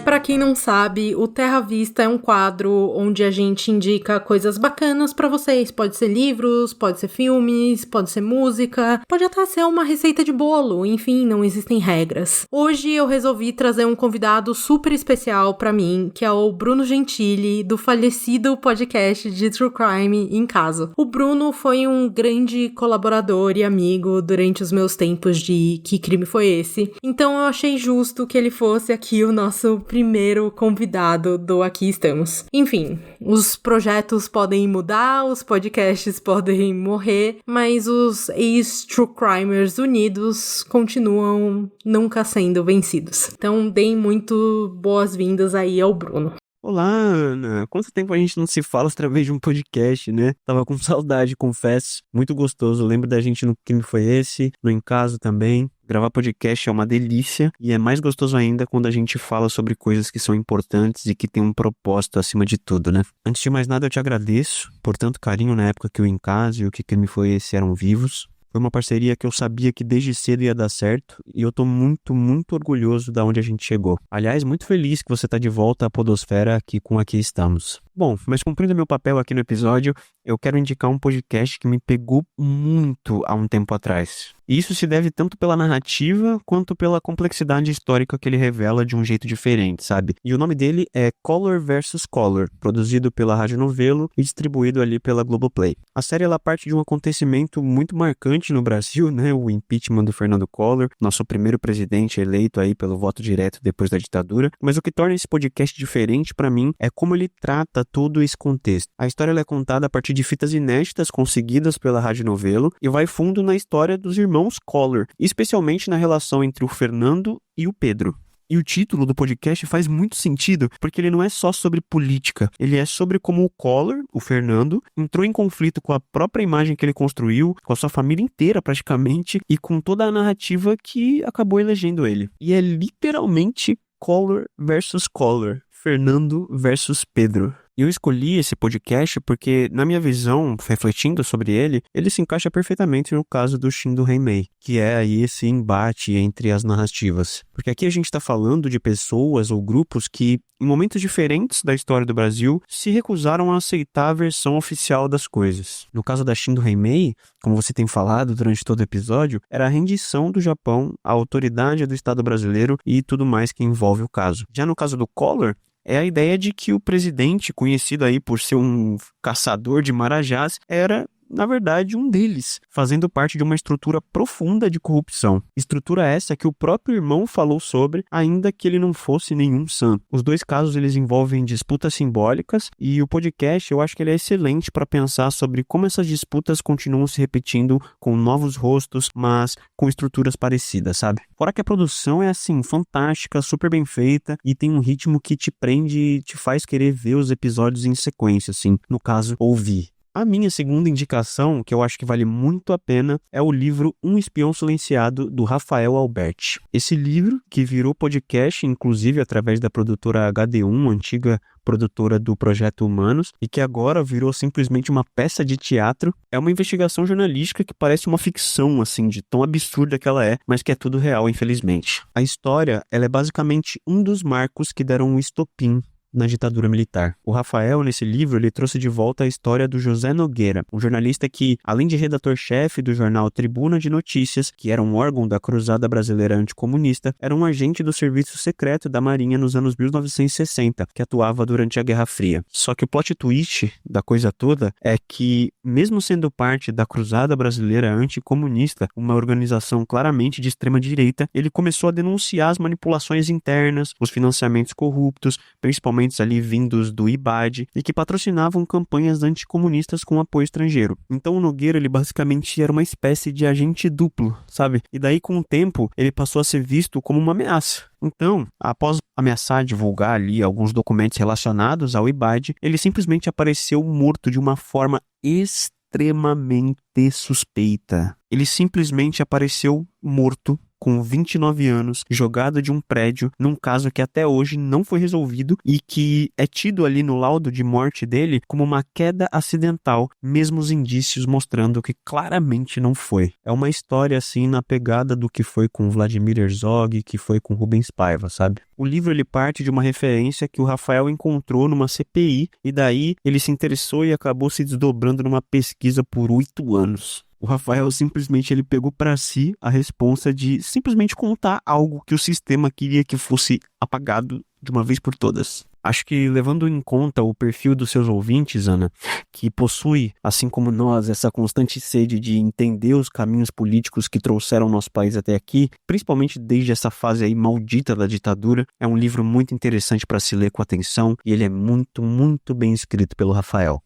Pra quem não sabe, o Terra Vista é um quadro onde a gente indica coisas bacanas pra vocês. Pode ser livros, pode ser filmes, pode ser música, pode até ser uma receita de bolo, enfim, não existem regras. Hoje eu resolvi trazer um convidado super especial pra mim, que é o Bruno Gentili, do falecido podcast de True Crime Em Caso. O Bruno foi um grande colaborador e amigo durante os meus tempos de Que Crime Foi Esse? Então eu achei justo que ele fosse aqui o nosso primeiro convidado do Aqui Estamos. Enfim, os projetos podem mudar, os podcasts podem morrer, mas os ex-True Crimers unidos continuam nunca sendo vencidos. Então, deem muito boas-vindas aí ao Bruno. Olá, Ana. Quanto tempo a gente não se fala através de um podcast, né? Tava com saudade, confesso. Muito gostoso. Lembro da gente no Crime Foi Esse, no Em Caso também. Gravar podcast é uma delícia e é mais gostoso ainda quando a gente fala sobre coisas que são importantes e que tem um propósito acima de tudo, né? Antes de mais nada, eu te agradeço por tanto carinho na época que o Em Caso e o Que Crime Foi Esse eram vivos. Foi uma parceria que eu sabia que desde cedo ia dar certo e eu tô muito, muito orgulhoso da onde a gente chegou. Aliás, muito feliz que você tá de volta à podosfera aqui com Aqui Estamos. Bom, mas cumprindo meu papel aqui no episódio, eu quero indicar um podcast que me pegou muito há um tempo atrás. E isso se deve tanto pela narrativa quanto pela complexidade histórica que ele revela de um jeito diferente, sabe? E o nome dele é Collor vs. Collor, produzido pela Rádio Novelo e distribuído ali pela Globoplay. A série ela parte de um acontecimento muito marcante no Brasil, né? O impeachment do Fernando Collor, nosso primeiro presidente eleito aí pelo voto direto depois da ditadura. Mas o que torna esse podcast diferente pra mim é como ele trata todo esse contexto. A história ela é contada a partir de fitas inéditas conseguidas pela Rádio Novelo e vai fundo na história dos irmãos Collor, especialmente na relação entre o Fernando e o Pedro. E o título do podcast faz muito sentido, porque ele não é só sobre política, ele é sobre como o Collor, o Fernando, entrou em conflito com a própria imagem que ele construiu, com a sua família inteira praticamente, e com toda a narrativa que acabou elegendo ele. E é literalmente Collor versus Collor, Fernando versus Pedro. E eu escolhi esse podcast porque, na minha visão, refletindo sobre ele, ele se encaixa perfeitamente no caso do Shindo Heimei, que é aí esse embate entre as narrativas. Porque aqui a gente está falando de pessoas ou grupos que em momentos diferentes da história do Brasil, se recusaram a aceitar a versão oficial das coisas. No caso da Shindo Heimei, como você tem falado durante todo o episódio, era a rendição do Japão à autoridade do Estado brasileiro e tudo mais que envolve o caso. Já no caso do Collor, é a ideia de que o presidente, conhecido aí por ser um caçador de marajás, era, na verdade, um deles, fazendo parte de uma estrutura profunda de corrupção. Estrutura essa que o próprio irmão falou sobre, ainda que ele não fosse nenhum santo. Os dois casos, eles envolvem disputas simbólicas, e o podcast, eu acho que ele é excelente para pensar sobre como essas disputas continuam se repetindo com novos rostos, mas com estruturas parecidas, sabe? Fora que a produção é, assim, fantástica, super bem feita, e tem um ritmo que te prende e te faz querer ver os episódios em sequência, assim, no caso, ouvir. A minha segunda indicação, que eu acho que vale muito a pena, é o livro Um Espião Silenciado, do Rafael Alberti. Esse livro, que virou podcast, inclusive através da produtora HD1, antiga produtora do Projeto Humanos, e que agora virou simplesmente uma peça de teatro, é uma investigação jornalística que parece uma ficção, assim, de tão absurda que ela é, mas que é tudo real, infelizmente. A história, ela é basicamente um dos marcos que deram um estopim na ditadura militar. O Rafael, nesse livro, ele trouxe de volta a história do José Nogueira, um jornalista que, além de redator-chefe do jornal Tribuna de Notícias, que era um órgão da Cruzada Brasileira Anticomunista, era um agente do serviço secreto da Marinha nos anos 1960, que atuava durante a Guerra Fria. Só que o plot twist da coisa toda é que, mesmo sendo parte da Cruzada Brasileira Anticomunista, uma organização claramente de extrema-direita, ele começou a denunciar as manipulações internas, os financiamentos corruptos, principalmente ali vindos do IBAD, e que patrocinavam campanhas anticomunistas com apoio estrangeiro. Então o Nogueira, ele basicamente era uma espécie de agente duplo, sabe? E daí, com o tempo, ele passou a ser visto como uma ameaça. Então, após ameaçar divulgar ali alguns documentos relacionados ao IBAD, ele simplesmente apareceu morto de uma forma extremamente suspeita. Ele simplesmente apareceu morto com 29 anos, jogado de um prédio, num caso que até hoje não foi resolvido e que é tido ali no laudo de morte dele como uma queda acidental, mesmo os indícios mostrando que claramente não foi. É uma história assim na pegada do que foi com Vladimir Herzog, que foi com Rubens Paiva, sabe? O livro, ele parte de uma referência que o Rafael encontrou numa CPI e daí ele se interessou e acabou se desdobrando numa pesquisa por 8 anos. O Rafael simplesmente ele pegou para si a responsa de simplesmente contar algo que o sistema queria que fosse apagado de uma vez por todas. Acho que, levando em conta o perfil dos seus ouvintes, Ana, que possui, assim como nós, essa constante sede de entender os caminhos políticos que trouxeram o nosso país até aqui, principalmente desde essa fase aí maldita da ditadura, é um livro muito interessante para se ler com atenção e ele é muito, muito bem escrito pelo Rafael.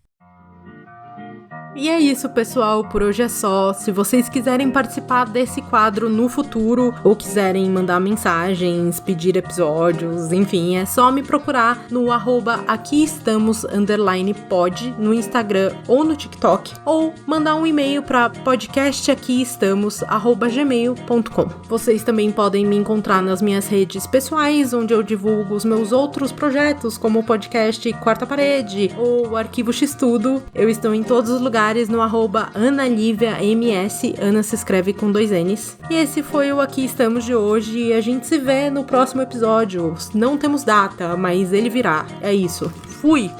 E é isso, pessoal, por hoje é só. Se vocês quiserem participar desse quadro no futuro, ou quiserem mandar mensagens, pedir episódios, enfim, é só me procurar no @aquiestamos_pod no Instagram ou no TikTok, ou mandar um e-mail para podcastaquiestamos@gmail.com. Vocês também podem me encontrar nas minhas redes pessoais, onde eu divulgo os meus outros projetos, como o podcast Quarta Parede ou o Arquivo X-Tudo. Eu estou em todos os lugares no @AnaLiviaMS, Ana se escreve com 2 N's. E esse foi o Aqui Estamos de hoje, e a gente se vê no próximo episódio. Não temos data, mas ele virá. É isso. Fui!